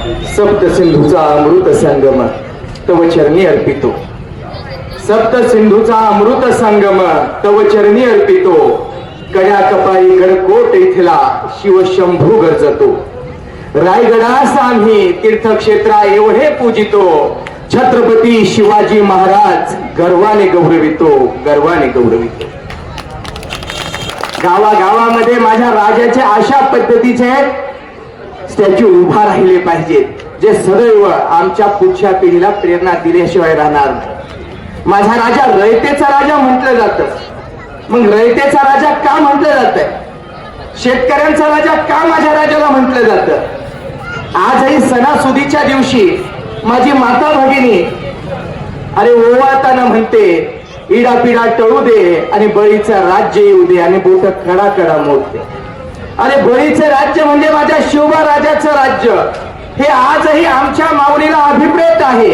सप्त सिंधूचा अमृत संगम तव चरणी अर्पितो. सप्त सिंधूचा अमृत संगम तव चरणी अर्पितो. कड्या कपाळी गडकोट इथला शिव शंभू गरजतो. रायगडास आम्ही तीर्थक्षेत्रा एवढे पूजितो. छत्रपती शिवाजी महाराज गर्वाने गौरवितो, गर्वाने गौरवितो. गावागावामध्ये माझ्या राजाचे अशा पद्धतीचे स्टॅच्यू उभा राहिले पाहिजेत, जे सदैव आमच्या पुढच्या पिढीला प्रेरणा दिल्याशिवाय राहणार नाही. माझा राजा रयतेचा राजा म्हटलं जातं. मग रयतेचा राजा का म्हटलं जातंय? शेतकऱ्यांचा राजा का माझ्या राजाला म्हटलं जातं? आजही सणासुदीच्या दिवशी माझी माता भगिनी अरे ओवाळताना म्हणते, इडापिडा टळू दे आणि बळीचं राज्य येऊ दे, आणि बोट कडा कडा मोडते. अरे बळीचं राज्य म्हणजे माझ्या शिवबा राजाचं राज्य. हे आजही आमच्या माऊलीला अभिप्रेत आहे.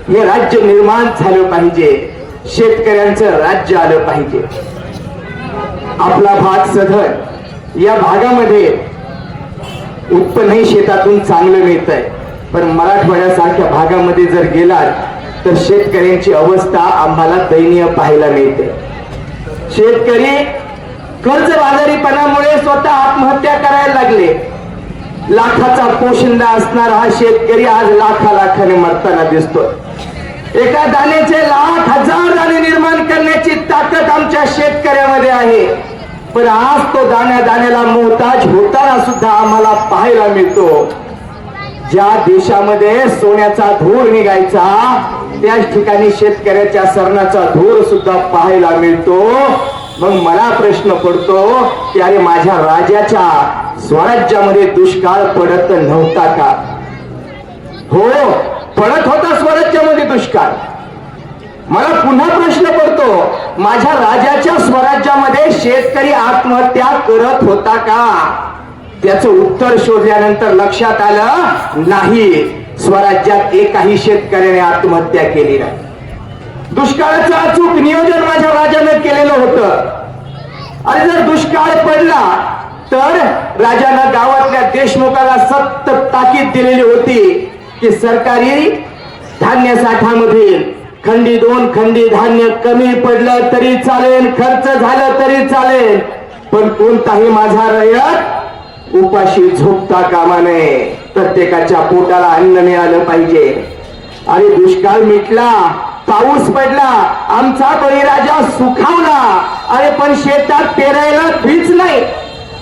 हे राज्य निर्माण झालं पाहिजे, शेतकऱ्यांचं राज्य आलं पाहिजे. आपला भाग सधन, या भागामध्ये उत्पन्नही शेतातून चांगलं मिळतंय, पण मराठवाड्यासारख्या भागामध्ये जर गेलात तर शेतकऱ्यांची अवस्था आम्हाला दयनीय पाहायला मिळते. शेतकरी कर्जबाजारीपणामुळे स्वतः आत्महत्या करायला लागले. लाखाचा पोशिंदा असणारा हा शेतकरी आज लाखाने मरताना दिसतोय. एका दाण्याचे लाख हजार दाणे निर्माण करण्याची ताकद आमच्या शेतकऱ्यामध्ये आहे, पण आज तो दाण्याला मोहताज होताना सुद्धा आम्हाला पाहायला मिळतो. ज्या देशामध्ये सोन्याचा धूर निघायचा त्याच ठिकाणी शेतकऱ्याच्या सरणाचा धूर सुद्धा पाहायला मिळतो. मग मला प्रश्न पडतो की अरे माझ्या राजाच्या स्वराज्यामध्ये दुष्काळ पडत नव्हता का? हो, पडत होता स्वराज्यामध्ये दुष्काळ. मला पुन्हा प्रश्न पडतो, माझ्या राजाच्या स्वराज्यामध्ये शेतकरी आत्महत्या करत होता का? त्याचं उत्तर शोधल्यानंतर लक्षात आलं नाही, स्वराज्यात एकाही शेतकऱ्याने आत्महत्या केली नाही. दुष्काळाचं अचूक नियोजन माझ्या राजाने केलेलं होतं. आणि जर दुष्काळ पडला तर राजानं गावातल्या देशमुखाला सतत ताकीद दिलेली होती की सरकारी धान्य साठामधील खंडी 2 खंडी धान्य कमी पडलं तरी चालेल, खर्च झालं तरी चालेल, पण कोणताही माझा रयत उपाशी झोपता कामा नये. प्रत्येकाच्या पोटाला अन्न मिळालं पाहिजे. आणि दुष्काळ मिटला, पाऊस पडला, आमचा बळीराजा सुखावला. अरे पण शेतात पेरायला बीज नाही,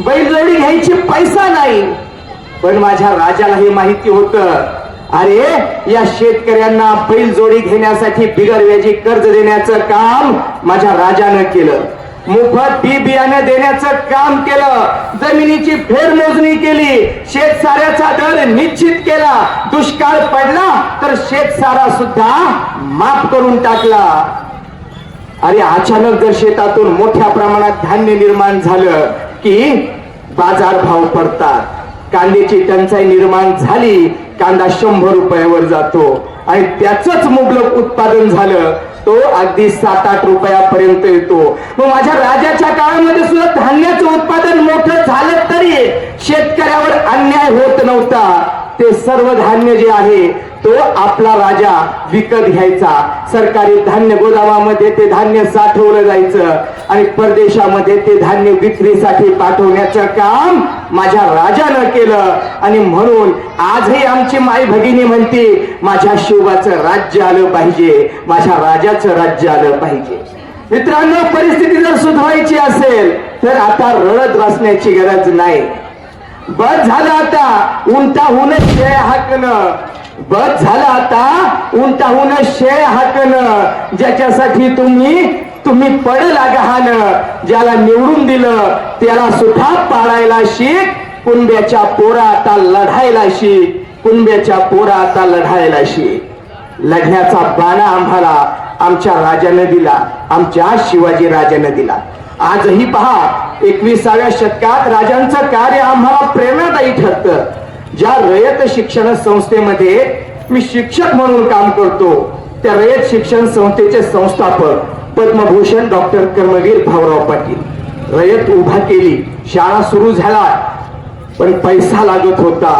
बैलजोडी घ्यायची पैसा नाही. पण माझ्या राजालाही माहिती होतं, अरे या शेतकऱ्यांना बैलजोडी घेण्यासाठी बिगर व्याजी कर्ज देण्याचं काम माझ्या राजानं केलं. मोफत बी बियाणे देण्याचं काम केलं. जमिनीची फेरमोजणी केली. शेतसाऱ्याचा दर निश्चित केला. दुष्काळ पडला तर शेतसारा सुद्धा माफ करून टाकला. अरे अचानक जर शेतातून मोठ्या प्रमाणात धान्य निर्माण झालं की बाजार भाव पडतात. कांद्याची टंचाई निर्माण झाली, कांदा 100 रुपयावर जातो आणि त्याच मुबलक उत्पादन झालं तो अगदी 7-8 रुपयापर्यंत येतो. मग माझ्या राजाच्या काळामध्ये सुद्धा धान्याचं उत्पादन मोठं झालं तरी शेतकऱ्यावर अन्याय होत नव्हता. ते सर्व धान्य जे आहे तो आपला राजा विकत घ्यायचा. सरकारी धान्य गोदामामध्ये ते धान्य साठवलं जायचं आणि परदेशामध्ये ते धान्य विक्रीसाठी पाठवण्याचं काम माझ्या राजानं केलं. आणि म्हणून आजही आमची माई भगिनी म्हणते, माझ्या शिवबाचं राज्य आलं पाहिजे, माझ्या राजाचं राज्य आलं पाहिजे. मित्रांनो, परिस्थिती जर सुधारायची असेल तर आता रडत बसण्याची गरज नाही. बस झालं आता उंटाहून शेळ हाकणं, बस झालं आता उंटाहून शेळ हाकणं. ज्याच्यासाठी तुम्ही पडल आगहान, ज्याला निवडून दिलं त्याला सुद्धा पाडायला शिक. कुणब्याच्या पोरा आता लढायला शिक, कुणब्याच्या पोरा आता लढायला शिक. लढण्याचा बाणा आम्हाला आमच्या राजाने दिला, आमच्या शिवाजी राजाने दिला. आजही पहा 21व्या शतकात राजांचं कार्य आम्हाला प्रेरणादायी ठरतं. ज्या रयत शिक्षण संस्थेमध्ये मी शिक्षक म्हणून काम करतो त्या रयत शिक्षण संस्थेचे संस्थापक पद्मभूषण डॉक्टर कर्मवीर भाऊराव पाटील. रयत उभा केली, शाळा सुरू झाला, पण पैसा लागत होता.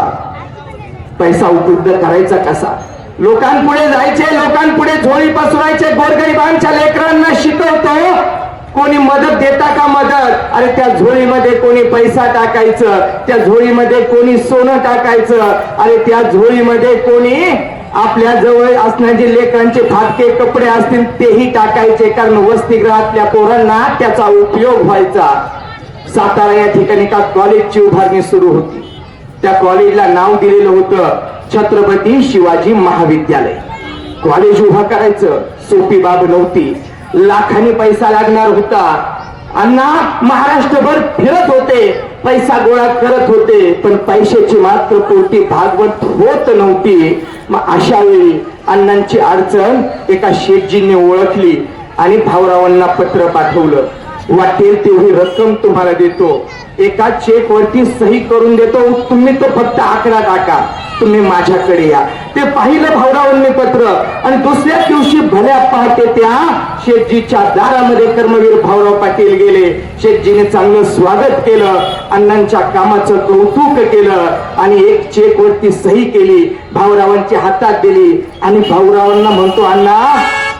पैसा उपलब्ध करायचा कसा, लोकांपुढे जायचे, लोकांपुढे झोळी पसरायचे, गोरगरिबांच्या लेकरांना शिकवतो, कोणी मदत देता का मदत, अरे त्या झोळीमध्ये कोणी पैसा टाकायचं, त्या झोळीमध्ये कोणी सोनं टाकायचं, अरे त्या झोळीमध्ये कोणी आपल्या जवळ असणारे लेकरांचे फाटके कपडे असतील तेही टाकायचे, कारण वसतिगृहातल्या पोरांना त्याचा उपयोग व्हायचा. सातारा या ठिकाणी का कॉलेजची उभारणी सुरू होती. त्या कॉलेजला नाव दिलेलं होतं छत्रपती शिवाजी महाविद्यालय. कॉलेज उभा करायचं सोपी बाब नव्हती, लाखांनी पैसा लागणार होता. अण्णा महाराष्ट्रभर फिरत होते, पैसा गोळा करत होते, पण पैशाची मात्र पोटी भागवत होत नव्हती. मग अशा वेळी अण्णांची अडचण एका शेठजींनी ओळखली आणि भाऊरावांना पत्र पाठवलं, वाटेल तेवढी रक्कम तुम्हाला देतो, एका चेक वरती सही करून देतो, तुम्ही तो फक्त आकडा टाका, तुम्ही माझ्याकडे या. ते पाहिलं भाऊरावांनी पत्र आणि दुसऱ्या दिवशी भल्या पहाटे त्या शेठजीच्या दारामध्ये कर्मवीर भाऊराव पाटील गेले. शेठजीने चांगलं स्वागत केलं, अण्णांच्या कामाचं कौतुक केलं आणि एक चेक वरती सही केली, भाऊरावांच्या हातात दिली आणि भाऊरावांना म्हणतो, अण्णा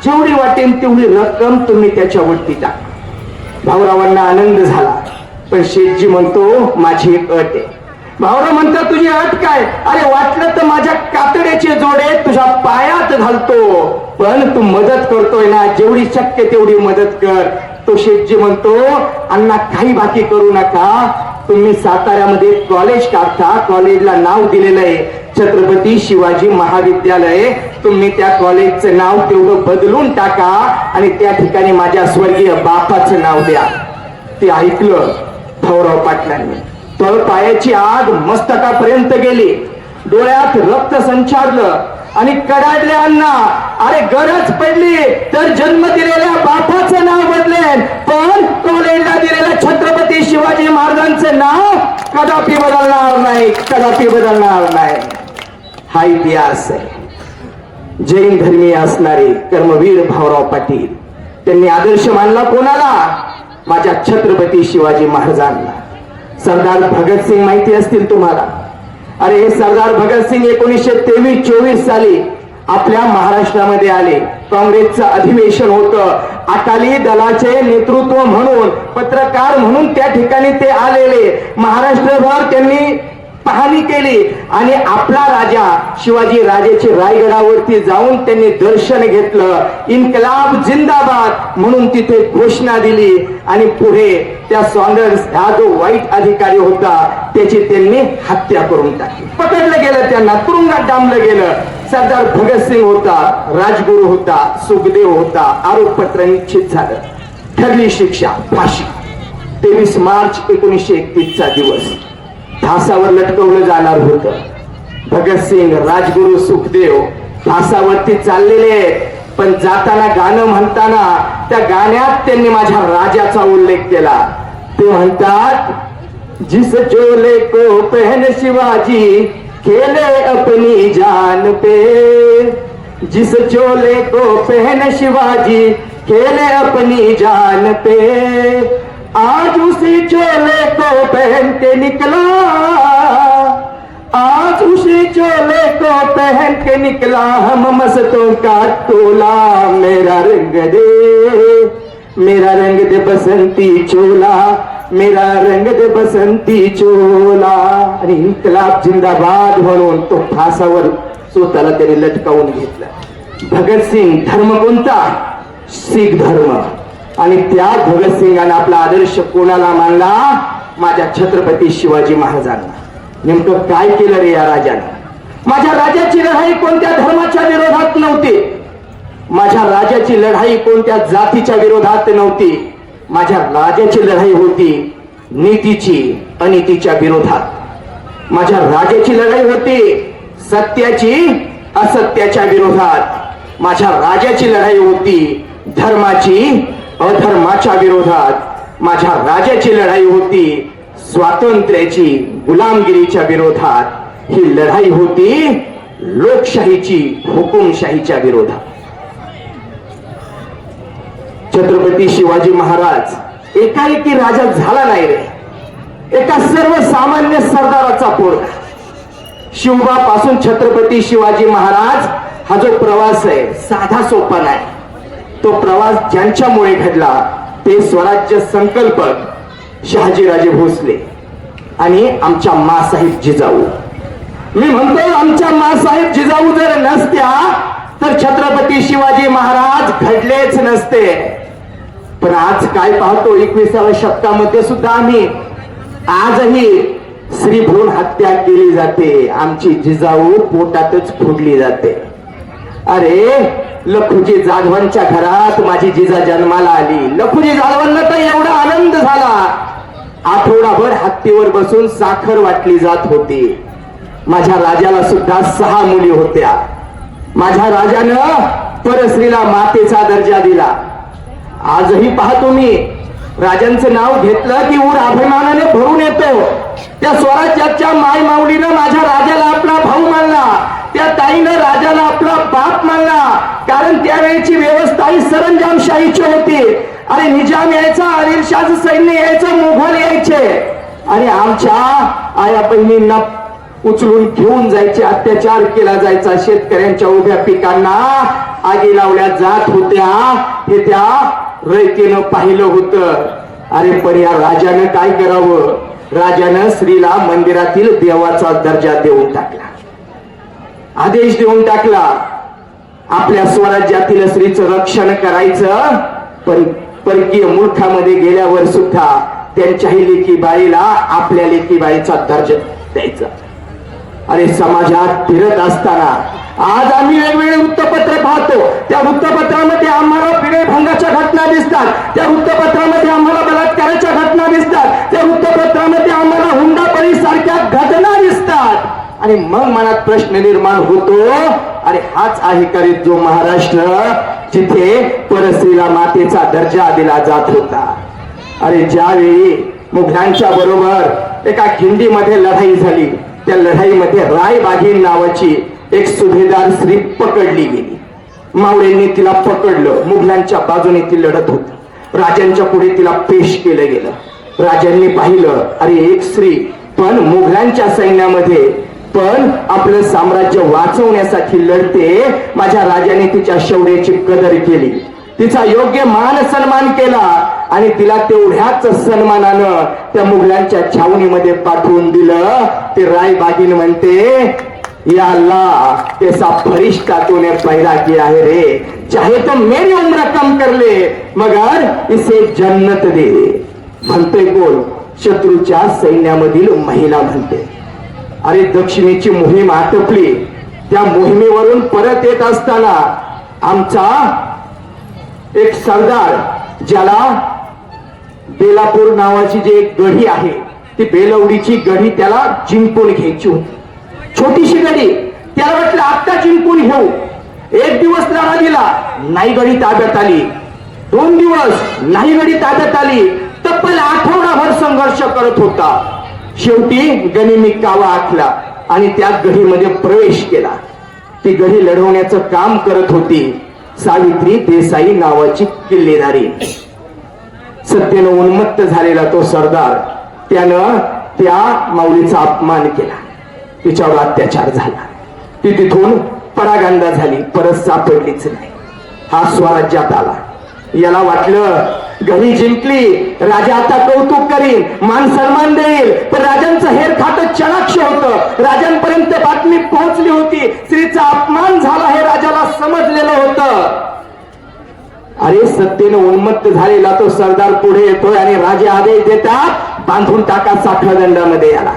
जेवढी वाटेल तेवढी रक्कम तुम्ही त्याच्यावरती टाका. भाऊरावांना आनंद झाला, पण शेठजी म्हणतो माझी एक अट आहे. भाऊराव म्हणतात तुझी अट काय, अरे वाटलं तर माझ्या कातड्याचे जोडे तुझ्या पायात घालतो, पण तू मदत करतोय ना, जेवढी शक्य तेवढी मदत कर. तो शेठजी म्हणतो अण्णा काही बाकी करू नका, तुम्ही साताऱ्यामध्ये कॉलेज काढता, कॉलेजला नाव दिलेलं आहे छत्रपती शिवाजी महाविद्यालय, तुम्ही त्या कॉलेजचं नाव तेवढं बदलून टाका आणि त्या ठिकाणी माझ्या स्वर्गीय बापाचं नाव द्या. ते ऐकलं भाऊराव पाटलांनी, तळपायाची आग मस्तकापर्यंत गेली, डोळ्यात रक्त संचारलं आणि कडाडले अण्णा, अरे गरज पडली तर जन्म दिलेल्या बापाचं नाव बदलेन, पण कॉलेजला दिलेलं छत्रपती शिवाजी महाराजांचं नाव कदापि बदलणार नाही, कदापि बदलणार नाही. हा इतिहास आहे. जैन धर्मीय असणारे कर्मवीर भाऊराव पाटील, त्यांनी आदर्श मानला कोणाला, माझ्या छत्रपती शिवाजी महाराजांना. सरदार भगतसिंग माहिती असतील तुम्हाला, अरे हे सरदार भगतसिंग 1923-24 साली आपल्या महाराष्ट्रामध्ये आले. काँग्रेसचं अधिवेशन होतं, अकाली दलाचे नेतृत्व म्हणून, पत्रकार म्हणून त्या ठिकाणी ते आलेले. महाराष्ट्रभर त्यांनी पाहणी केली आणि आपला राजा शिवाजी राजाचे रायगडावरती जाऊन त्यांनी दर्शन घेतलं. इन्कलाब जिंदाबाद म्हणून तिथे घोषणा दिली आणि पुढे त्या सॉन्डर्स हा जो वाईट अधिकारी होता त्याची त्यांनी हत्या करून टाकली. पकडलं गेलं, त्यांना तुरुंगात डांबलं गेलं. सरदार भगतसिंग होता, राजगुरू होता, सुखदेव होता, आरोपपत्र निश्चित झालं, ठरली शिक्षा फाशी. 23 मार्च 1931 चा दिवस फासावर लटकवलं जाणार होतं. भगतसिंग, राजगुरू, सुखदेव फासावरती चाललेले, पण जाताना गाणं म्हणताना त्या गाण्यात त्यांनी माझ्या राजाचा उल्लेख केला. ते म्हणतात, जिस चोले को पहन शिवाजी खेले अपनी जान पे, जिस चोले को पहन शिवाजी खेले अपनी जान पे, आज उसी चोले को पहन के निकला, आज उसी चोले को पहन के निकला हम मस्तों का टोला, मेरा रंग दे बसंती चोला, मेरा रंग दे बसंती चोला. आणि इन्कलाब जिंदाबाद म्हणून तो फासावर स्वतःला त्याने लटकावून घेतला. भगतसिंग धर्म कोणता, शीख धर्म, आणि त्या भगतसिंगाने आपला आदर्श कोणाला मानला, माझ्या छत्रपती शिवाजी महाराजांना. नेमकं काय केलं रे या राजाने. माझ्या राजाची लढाई कोणत्या धर्माच्या विरोधात नव्हती, माझ्या राजाची लढाई कोणत्या जातीच्या विरोधात नव्हती, माझ्या राजाची लढाई होती नीतीची अनीतीच्या विरोधात. माझ्या राजाची लढाई होती सत्याची असत्याच्या विरोधात. माझ्या राजाची लढाई होती धर्माची अधर्माच्या विरोधात. माझ्या राजाची लढाई होती स्वातंत्र्याची गुलामगिरीच्या विरोधात. ही लढाई होती लोकशाहीची हुकुमशाहीच्या विरोधात. छत्रपती शिवाजी महाराज एकाएकी राजा झाला नाही रे, एका सर्वसामान्य सरदाराचा पोरगा. शिवबा पासून छत्रपती शिवाजी महाराज हा जो प्रवास आहे साधा सोपा नाही. तो प्रवास ज्यांच्यामुळे घडला ते स्वराज्य संकल्पक शहाजीराजे भोसले आणि आमच्या मासाहेब जिजाऊ. मी म्हणतो आमच्या मासाहेब जिजाऊ जर नसत्या तर छत्रपती शिवाजी महाराज घडलेच नसते. पण आज काय पाहतो 21व्या शतकामध्ये सुद्धा आम्ही आजही स्त्री भ्रूण हत्या केली जाते. आमची जिजाऊ पोटातच फोडली जाते. अरे लखुजी जाधवांच्या घरात माझी जिजा जन्माला आली. लखुजी जाधवांना तर एवढा आनंद झाला, आठवडाभर हत्तीवर बसून साखर वाटली जात होती. माझ्या राजाला सुद्धा 6 मुली होत्या. माझ्या राजानं परस्त्रीला मातेचा दर्जा दिला. आजही पाहतो मी राजांचं नाव घेतलं की ऊर अभिमानाने भरून येतो. त्या स्वराज्याच्या माय माऊलीनं माझ्या राजाला आपला भाऊ मानला, त्या ताईनं राजाला आपला बाप मानला. कारण त्यावेळेची व्यवस्था ही सरंजामशाहीची होती. अरे निजाम यायचा, आदिलशाह सैन्य यायचं, मुघल यायचे आणि आमच्या आया बहिणींना उचलून घेऊन जायचे, अत्याचार केला जायचा. शेतकऱ्यांच्या उभ्या पिकांना आगी लावल्या जात होत्या. हे त्या रयतेनं पाहिलं होतं. अरे पण या राजानं काय करावं? राजानं स्त्रीला मंदिरातील देवाचा दर्जा देऊन टाकला, आदेश देऊन टाकला. आपल्या स्वराज्यातील स्त्रीचं रक्षण करायचं, पण परकीय मुलखामध्ये गेल्यावर सुद्धा त्यांच्याही लेकीबाईला आपल्या लेकीबाईचा दर्जा द्यायचा. अरे समाजात फिरत असताना आज आम्ही वेगवेगळे वृत्तपत्र पाहतो. त्या वृत्तपत्रामध्ये आम्हाला विनयभंगाच्या घटना दिसतात, त्या वृत्तपत्रामध्ये आम्हाला बलात्काराच्या घटना दिसतात, त्या वृत्तपत्रामध्ये आम्हाला हुंडाबळी सारख्या घटना दिसतात. आणि मग मनात प्रश्न निर्माण होतो, अरे हाच आहे का रे जो महाराष्ट्र जिथे परस्त्रीला मातेचा दर्जा दिला जात होता? अरे ज्यावेळी मुघलांच्या बरोबर एका खिंडीमध्ये लढाई झाली, त्या लढाईमध्ये रायबागीन नावाची एक सुभेदार स्त्री पकडली गेली. मावळ्यांनी तिला पकडलं, मुघलांच्या बाजूने ती लढत होती. राजांच्या पुढे तिला पेश केलं गेलं. राजांनी पाहिलं, अरे एक स्त्री पण मुघलांच्या सैन्यामध्ये पण आपलं साम्राज्य वाचवण्यासाठी लढते. माझ्या राजाने तिच्या शौर्याची कदर केली, तिचा योग्य मान सन्मान केला आणि तिला तेवढ्याच सन्मानानं त्या मुघलांच्या छावणीमध्ये पाठवून दिलं. ते रायबागीन म्हणते, या अल्लाह ऐसा फरिश्ता तूने पैदा किया है रे, चाहे तो मेरी उम्र कम कर ले मगर इसे जन्नत दे. म्हणते कोण? शत्रूच्या सैन्यामधील महिला म्हणते. अरे दक्षिणेची मोहीम आटोपली. त्या मोहिमेवरून परत येत असताना आमचा एक सरदार, ज्याला बेलापूर नावाची जी एक गढी आहे, ती बेलवडीची गढी त्याला जिंकून घ्यायची होती. छोटीशी गढी, त्याला वाटलं आता जिंकून घेऊ. 1 दिवस लढा दिला, नाही गढी ताब्यात आली. 2 दिवस नाही गढी ताब्यात आली. तब्बल आठवडाभर संघर्ष करत होता. शेवटी गनिमी कावा आखला आणि त्या गढीमध्ये प्रवेश केला. ती गढी लढवण्याचं काम करत होती सावित्री देसाई नावाची किल्लेदारी. सत्तेनं उन्मत्त झालेला तो सरदार, त्यानं त्या माऊलीचा अपमान केला, तिच्यावर अत्याचार झाला. ती तिथून परागंदा झाली, परत सापडलीच नाही. हा स्वराज्यात आला. याला वाटलं घरी जिंकली, राजा आता कौतुक करीन, मान सन्मान देईल. पण राजांचं हेर खातं चणाक्ष होतं. राजांपर्यंत बातमी पोहोचली होती, स्त्रीचा अपमान झाला हे राजाला समजलेलं होतं. अरे सत्तेनं उन्मत्त झालेला तो सरदार पुढे येतोय आणि राजे आदेश देतात, बांधून टाका साखळदंडामध्ये याला.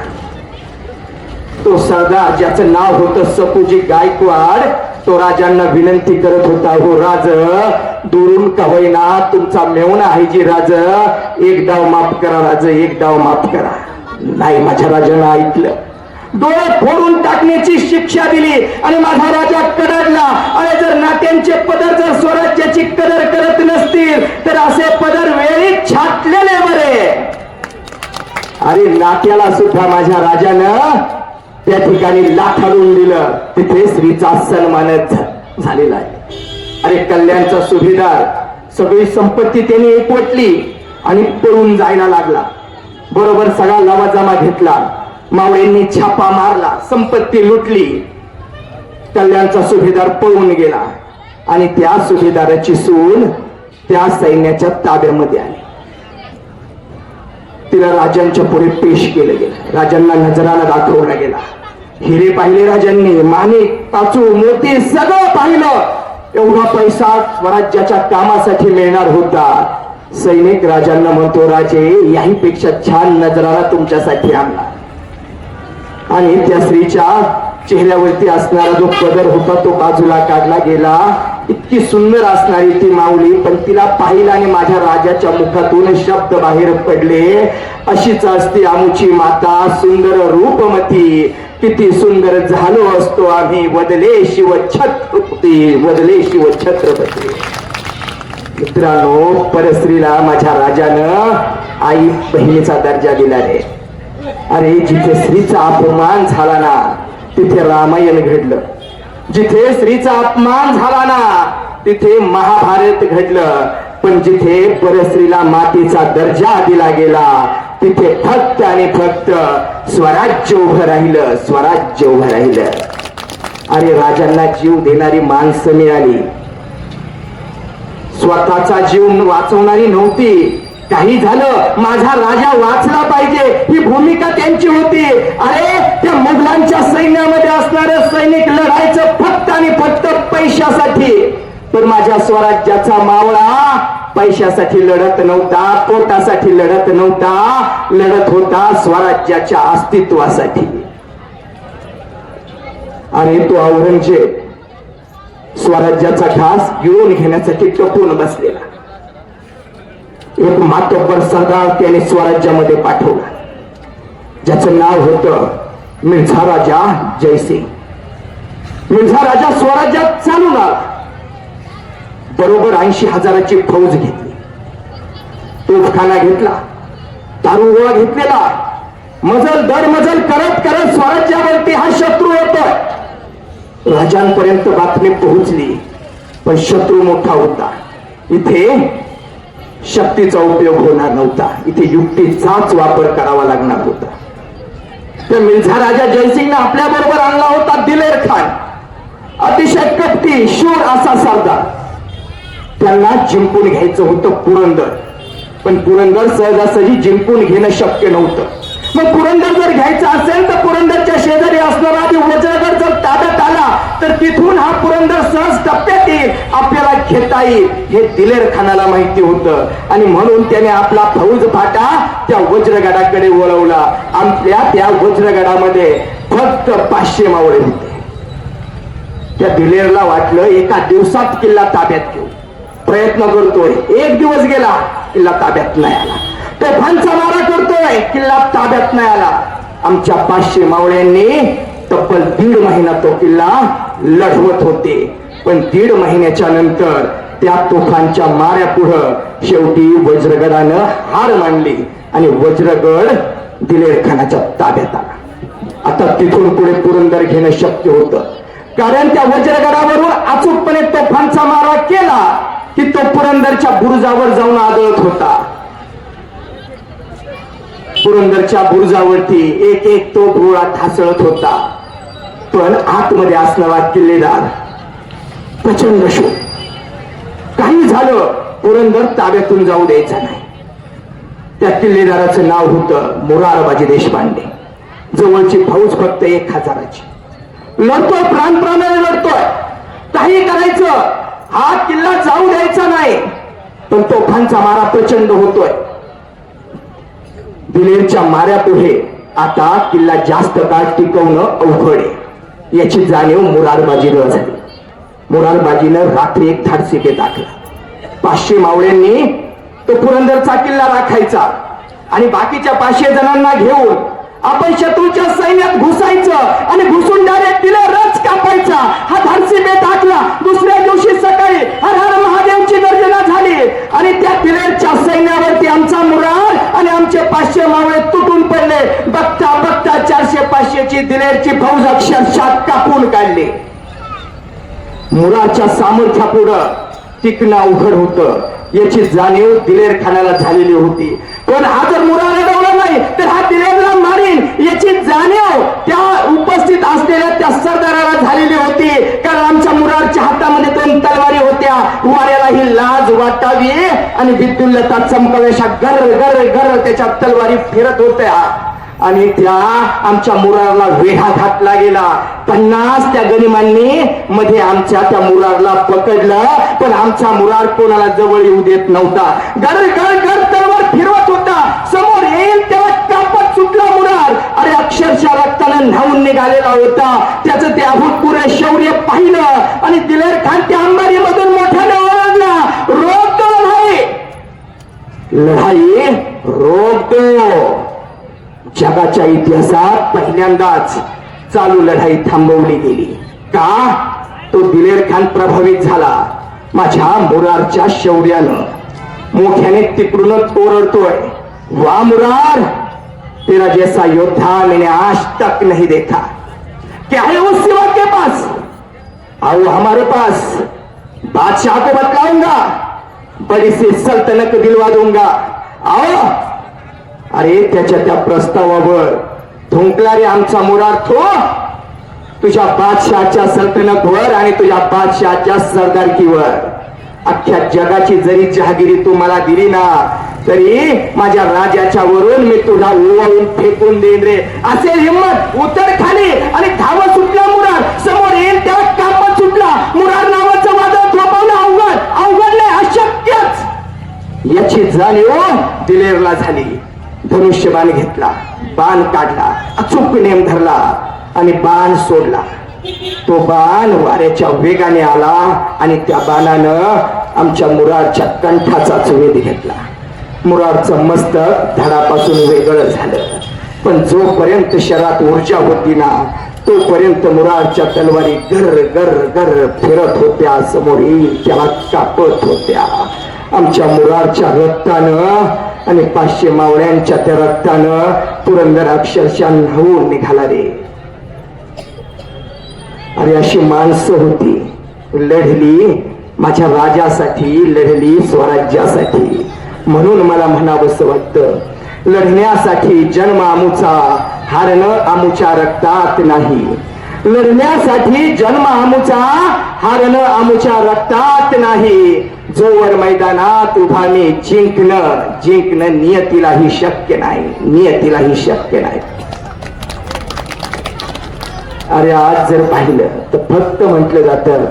तो सरदार, ज्याचं नाव होतं सपूजी गायकवाड, तो राजांना विनंती करत होता, हो राज, दुरून का होईना तुमचा मेवणा आहे जी राज, एक डाव माफ करा राज, एक डाव माफ करा. नाही, माझ्या राजानं ऐकलं. डोळे फोडून टाकण्याची शिक्षा दिली आणि माझा राजा कदरला. अरे जर नात्यांचे पदर जर स्वराज्याची कदर करत नसतील तर असे पदर वेळीच छाटलेले बरे. अरे नात्याला सुद्धा माझ्या राजानं त्या ठिकाणी लाथाडून दिलं. तिथे स्त्रीचा सन्मानच झालेला आहे. अरे कल्याणचा सुभेदार, सगळी संपत्ती त्यांनी एकवटली आणि पळून जायला लागला. बरोबर सगळा लवाजमा घेतला. मावळ्यांनी छापा मारला, संपत्ती लुटली. कल्याणचा सुभेदार पळून गेला आणि त्या सुभेदाराची सून त्या सैन्याच्या ताब्यामध्ये आली. तिला राजांच्या पुढे पेश केलं गेलं. राजांना नजराला दाखवला गेला. हिरे पाहिले राजांनी, माणिक, पाचू, मोती सगळं पाहिलं. एवढा पैसा स्वराज्याच्या कामासाठी मिळणार होता. सैनिक राजांना म्हणतो, राजे याहीपेक्षा छान नजराला तुमच्यासाठी आणला. आणि त्या स्त्रीच्या चेहऱ्यावरती असणारा जो पदर होता तो बाजूला काढला गेला. इतकी सुंदर असणारी ती माऊली, पण तिला पाहिलं आणि माझ्या राजाच्या मुखातून शब्द बाहेर पडले, अशीच असते आमुची माता सुंदर रूपमती. किती सुंदर झालो असतो आम्ही, वदले शिव छत्रपती, वदले शिव छत्रपती. मित्रांनो, परस्त्रीला माझ्या राजानं आई बहिणीचा दर्जा दिला रे. अरे जिथे स्त्रीचा अपमान झाला ना तिथे रामायण घडलं. जिथे स्त्रीचा अपमान झाला ना तिथे महाभारत घडलं. पण जिथे परस्त्रीला मातेचा दर्जा दिला गेला तिथे फक्त आणि फक्त स्वराज्य उभं राहिलं, स्वराज्य उभं राहिलं. अरे राजांना जीव देणारी माणसं मिळाली, स्वतःचा जीव वाचवणारी नव्हती. काही झालं माझा राजा वाचला पाहिजे ही भूमिका त्यांची होती. अरे त्या मुघलांच्या सैन्यामध्ये असणारे सैनिक लढायचं फक्त आणि फक्त पैशासाठी. पण माझ्या स्वराज्याचा मावळा पैशासाठी लढत नव्हता, पोटासाठी लढत नव्हता, लढत होता स्वराज्याच्या अस्तित्वासाठी. आणि तो औरंगजेब स्वराज्याचा ठास गिळून घेण्यासाठी टपून बसलेला. एक मातब्बर सरदार त्याने स्वराज्यामध्ये पाठवला, ज्याचं नाव होतं मिर्झा राजा जयसिंग. मिर्झा राजा स्वराज्यात चालून आला. बरोबर 80,000ची फौज घेतली, तोफखाना घेतला, दारुगोळा घेतलेला. मजल दर मजल करत करत स्वराज्यावरती हा शत्रू येतोय. राजांपर्यंत बातमी पोहोचली, पण शत्रू मोठा होता. इथे शक्तीचा उपयोग होणार नव्हता, इथे युक्तीचाच वापर करावा लागणार होता. तर मिर्झा राजा जयसिंगने आपल्या बरोबर आणला होता दिलेर खान, अतिशय कपटी शूर असा सरदार. त्यांना जिंकून घ्यायचं होतं पुरंदर, पण पुरंदर सहजासहजी जिंकून घेणं शक्य नव्हतं. मग पुरंदर जर घ्यायचं असेल तर पुरंदरच्या शेजारी असणारा आधी वज्रगड जर ताब्यात आला तर तिथून हा पुरंदर सहज टप्प्यात येईल, आपल्याला घेता येईल हे दिलेर खानाला माहिती होतं. आणि म्हणून त्याने आपला फौज फाटा त्या वज्रगडाकडे वळवला. आपल्या त्या वज्रगडामध्ये फक्त 500 मावळे होते. त्या दिलेरला वाटलं एका दिवसात किल्ला ताब्यात घेऊ, प्रयत्न करतोय. एक दिवस गेला, किल्ला ताब्यात नाही आला. तोफांचा मारा करतोय, किल्ला ताब्यात नाही आला. आमच्या 500 मावळ्यांनी तब्बल 1.5 महिना तो किल्ला लढवत होते. पण 1.5 महिन्याच्या नंतर त्या तोफांच्या माऱ्या पुढं शेवटी वज्रगडानं हार मानली आणि वज्रगड दिलेर खानाच्या ताब्यात आला. आता तिथून पुढे पुरंदर घेणं शक्य होतं, कारण त्या वज्रगडावरून अचूकपणे तोफांचा मारा केला की तो पुरंदरच्या बुरुजावर जाऊन आदळत होता. पुरंदरच्या बुरुजावरती एक एक तो गोळा ठासळत होता. पण आतमध्ये असणारा किल्लेदार प्रचंड शोध. काही झालं, पुरंदर ताब्यातून जाऊ द्यायचा नाही. त्या किल्लेदाराचं नाव होतं मोरारबाजी देशपांडे. जवळची फौज फक्त 1,000ची. लढतोय, प्राणप्राणाने लढतोय, काही करायचं, हा किल्ला जाऊ द्यायचा नाही. पण तोफांचा मारा प्रचंड होतोय. दिलेरच्या माऱ्या पुढे आता किल्ला जास्त काळ टिकवणं अवघड आहे याची जाणीव मोरारबाजीला झाली. मोरारबाजीनं रात्री एक धाडसी बेत आखला. 500 मावळ्यांनी तो पुरंदरचा किल्ला राखायचा आणि बाकीच्या 500 जणांना घेऊन आपण शत्रूच्या सैन्यात घुसायचं आणि घुसून डायरेक्ट दिलेरच कापायचा. हा धाडसी बेत आखला. दुसऱ्या दिवशी सकाळी हर हर महादेवची गर्जना झाली आणि त्या दिलेरच्या सैन्यावरती आमचा मुरार आणि आमचे 500 मावळे तुटून पडले. बघता बघता 400-500ची दिलेरची फौज अक्षरशः कापून काढली. मुरारच्या सामर्थ्यापुढं टिकणं अवघड होतं याची जाणीव दिलेर खानाला झालेली होती. पण हा जर मुरार अडवला नाही तर हा दिलेरला मारीन याची जाणीव त्या उपस्थित असलेल्या त्या सरदाराला झालेली होती. कारण आमच्या मुरारच्या हातामध्ये 2 तलवारी होत्या. वाऱ्याला ही लाज वाटावी आणि विद्युल्लता चमकावी अशा गर गर गर त्याच्या तलवारी फिरत होत्या. आणि त्या आमच्या मुरारला वेढा घातला गेला. 50 त्या गनिमांनी मध्ये आमच्या त्या मुरारला पकडलं, पण आमचा मुरार कोणाला जवळ येऊ देत नव्हता. गर गर गर तलवार फिरवत होता. समोर येईल तेव्हा कापत सुटला मुरार. अरे अक्षरशः रक्तानं न्हावून निघालेला होता. त्याचं ते अभूतपूर्व शौर्य पाहिलं आणि दिलेर खान त्या अंबारीमधून मोठ्याने ओरडला, रोखतो लढाई, लढाई रोखतो. जगाच्या इतिहासात पहिल्यांदाच चालू लढाई थांबवली गेली. का? तो दिलेर खान प्रभावित झाला माझ्या मुरारच्या शौर्यानं. मोठ्याने तिकडूनच ओरडतोय, वा मुरार, तेरा जैसा योद्धा मैंने आज तक नहीं देखा. क्या है उस सिवा के पास? आओ हमारे पास, बादशाह को बतलाऊंगा, बड़ी सी सल्तनत दिलवा दूंगा. आओ. अरे त्याच्या त्या प्रस्तावावर धुंकला रे आमचा मुरार. तो तुझ्या बादशाहच्या सल्तनतवर आणि तुझ्या बादशाहच्या सरदारकीवर अख्ख्या जगाची जरी जहागिरी तू मला दिली ना, तरी माझ्या राजाच्या वरून मी तुला ओवाळून फेकून देईन रे. असे हिम्मत, उतर खाली आणि धावत सुटला मुरार. समोर येईल तेव्हा कापत सुटला. मुरार नावाचं वादळ थोपवलं अवघड, अवघड नाही, अशक्यच. याची जाणीव दिलेरला झाली. धनुष्यबाण घेतला, बाण काढला, अचूक नेम धरला आणि बाण सोडला. तो बाण वाऱ्याच्या वेगाने आला आणि त्या बाणानं आमच्या मुरारच्या कंठाचाच वेध घेतला. मुरारचं मस्तक धडापासून वेगळं झालं. पण जोपर्यंत शरीरात ऊर्जा होती ना, तोपर्यंत मुरारच्या तलवारी गर गर गर फिरत होत्या. समोर येईल त्याला कापत होत्या. आमच्या मुरारच्या रक्तानं आणि 500 मावळ्यांच्या त्या रक्तानं पुरंदर अक्षरशः न्हावून निघाला रे. अरे अशी माणसं होती, लढली माझ्या राजासाठी, लढली स्वराज्यासाठी. म्हणून मला म्हणावंसं वाटतं, लढण्यासाठी जन्म आमुचा, हारणं आमुच्या रक्तात नाही. लढण्यासाठी जन्म आमुचा, हारणं आमुच्या रक्तात नाही. जोवर मैदानात उभा मी जिंकणं नियतीलाही शक्य नाही, नियतीलाही शक्य नाही. अरे आज जर पाहिलं तर फक्त म्हटलं जातं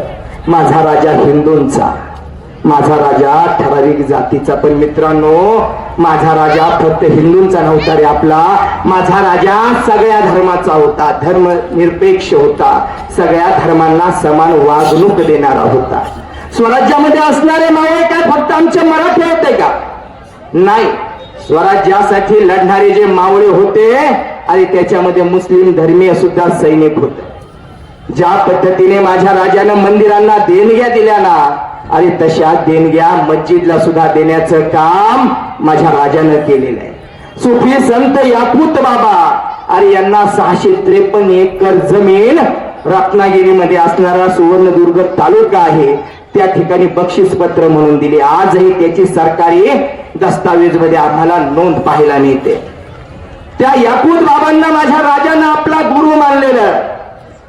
माझा राजा हिंदूंचा, माझा राजा ठराविक जातीचा. पण मित्रांनो, माझा राजा फक्त हिंदूंचा नव्हता रे. आपला माझा राजा सगळ्या धर्माचा होता, धर्मनिरपेक्ष होता, सगळ्या धर्मांना समान वागणूक देणारा होता. स्वराज्यामध्ये असणारे मावळे काय फक्त आमचे मराठी होते का? नाही. स्वराज्यासाठी लढणारे जे मावळे होते आणि त्याच्यामध्ये मुस्लिम धर्मीय सुद्धा सैनिक होते. ज्या पद्धतीने माझ्या राजानं मंदिरांना देणग्या दिल्या ना, आणि तशा देणग्या मस्जिदला सुद्धा देण्याचं काम माझ्या राजानं केलेलं आहे. सुफी संत याकूत बाबा, अरे यांना 653 एकर जमीन रत्नागिरीमध्ये असणारा सुवर्णदुर्ग तालुका आहे, त्या ठिकाणी बक्षीस पत्र म्हणून दिले. आजही त्याची सरकारी दस्तावेज मध्ये आम्हाला नोंद पाहायला मिळते. त्या याकूत बाबांना माझ्या राजानं आपला गुरु मानलेलं.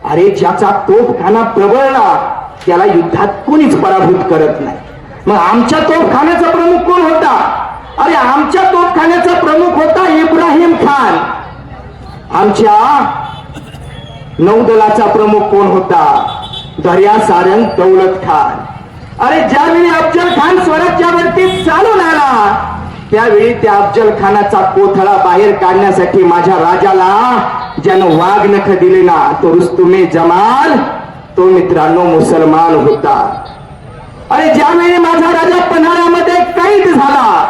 अरे ज्याचा तोफखाना प्रबळ ना, त्याला युद्धात कोणीच पराभूत करत नाही. मग आमच्या तोफखान्याचा प्रमुख कोण होता? अरे आमच्या तोफखान्याचा प्रमुख होता इब्राहिम खान. आमच्या नौदलाचा प्रमुख कोण होता? दर्या सारंग दौलत खान. अरे ज्यावेळी अफजल खान स्वराज्यावरती चालून आला, त्यावेळी त्या अफजल खानाचा कोथळा बाहेर काढण्यासाठी माझ्या राजाला ज्यानं वाघनख दिले ना, तो रुस्तुमे जमाल, तो मित्रांनो मुसलमान होता. अरे ज्यावेळी माझा राजा पन्हाळ्यामध्ये कैद झाला,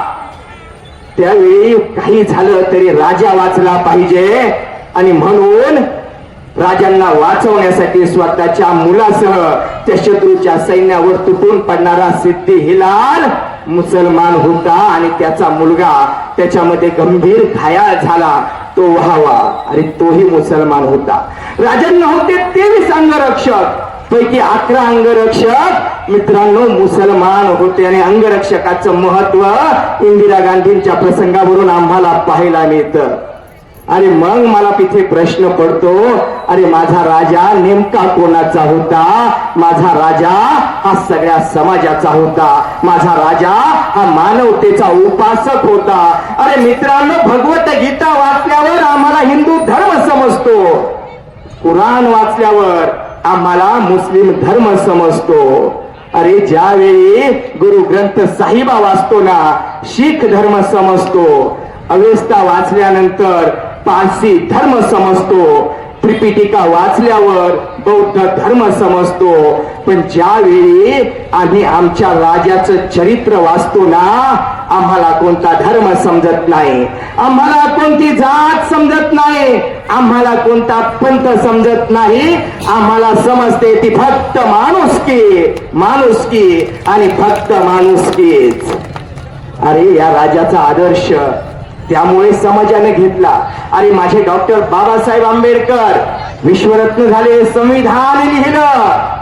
त्यावेळी काही झालं तरी राजा वाचला पाहिजे, आणि म्हणून राजांना वाचवण्यासाठी स्वतःच्या मुलासह त्या शत्रूच्या सैन्यावर तुटून पडणारा सिद्धी हिलाल मुसलमान होता, आणि त्याचा मुलगा त्याच्यामध्ये गंभीर घायाळ झाला, तो व्हावा, अरे तोही मुसलमान होता. राजांना होते 23 अंगरक्षक, पैकी 11 अंगरक्षक मित्रांनो मुसलमान होते. आणि अंगरक्षकाचं महत्व इंदिरा गांधींच्या प्रसंगावरून आम्हाला पाहायला मिळतं. आणि मग मला तिथे प्रश्न पडतो, अरे माझा राजा नेमका कोणाचा होता? माझा राजा हा सगळ्या समाजाचा होता. माझा राजा हा मानवतेचा उपासक होता. अरे मित्रांनो, भगवत गीता वाचल्यावर आम्हाला हिंदू धर्म समजतो, कुराण वाचल्यावर आम्हाला मुस्लिम धर्म समजतो. अरे ज्यावेळी गुरु ग्रंथ साहिबा वाचतो ना, शीख धर्म समजतो. अवेस्ता वाचल्यानंतर पारसी धर्म समजतो. त्रिपिटिका वाचल्यावर बौद्ध धर्म समजतो. पण ज्यावेळी आम्ही आमच्या राजाचं चरित्र वाचतो ना, आम्हाला कोणता धर्म समजत नाही, आम्हाला कोणती जात समजत नाही, आम्हाला कोणता पंथ समजत नाही. आम्हाला समजते ती फक्त माणुसकी, माणुसकी आणि फक्त माणुसकीच. अरे या राजाचा आदर्श त्यामुळे समाजाने घेतला. अरे माझे डॉक्टर बाबासाहेब आंबेडकर विश्वरत्न झाले, संविधान लिहिलं.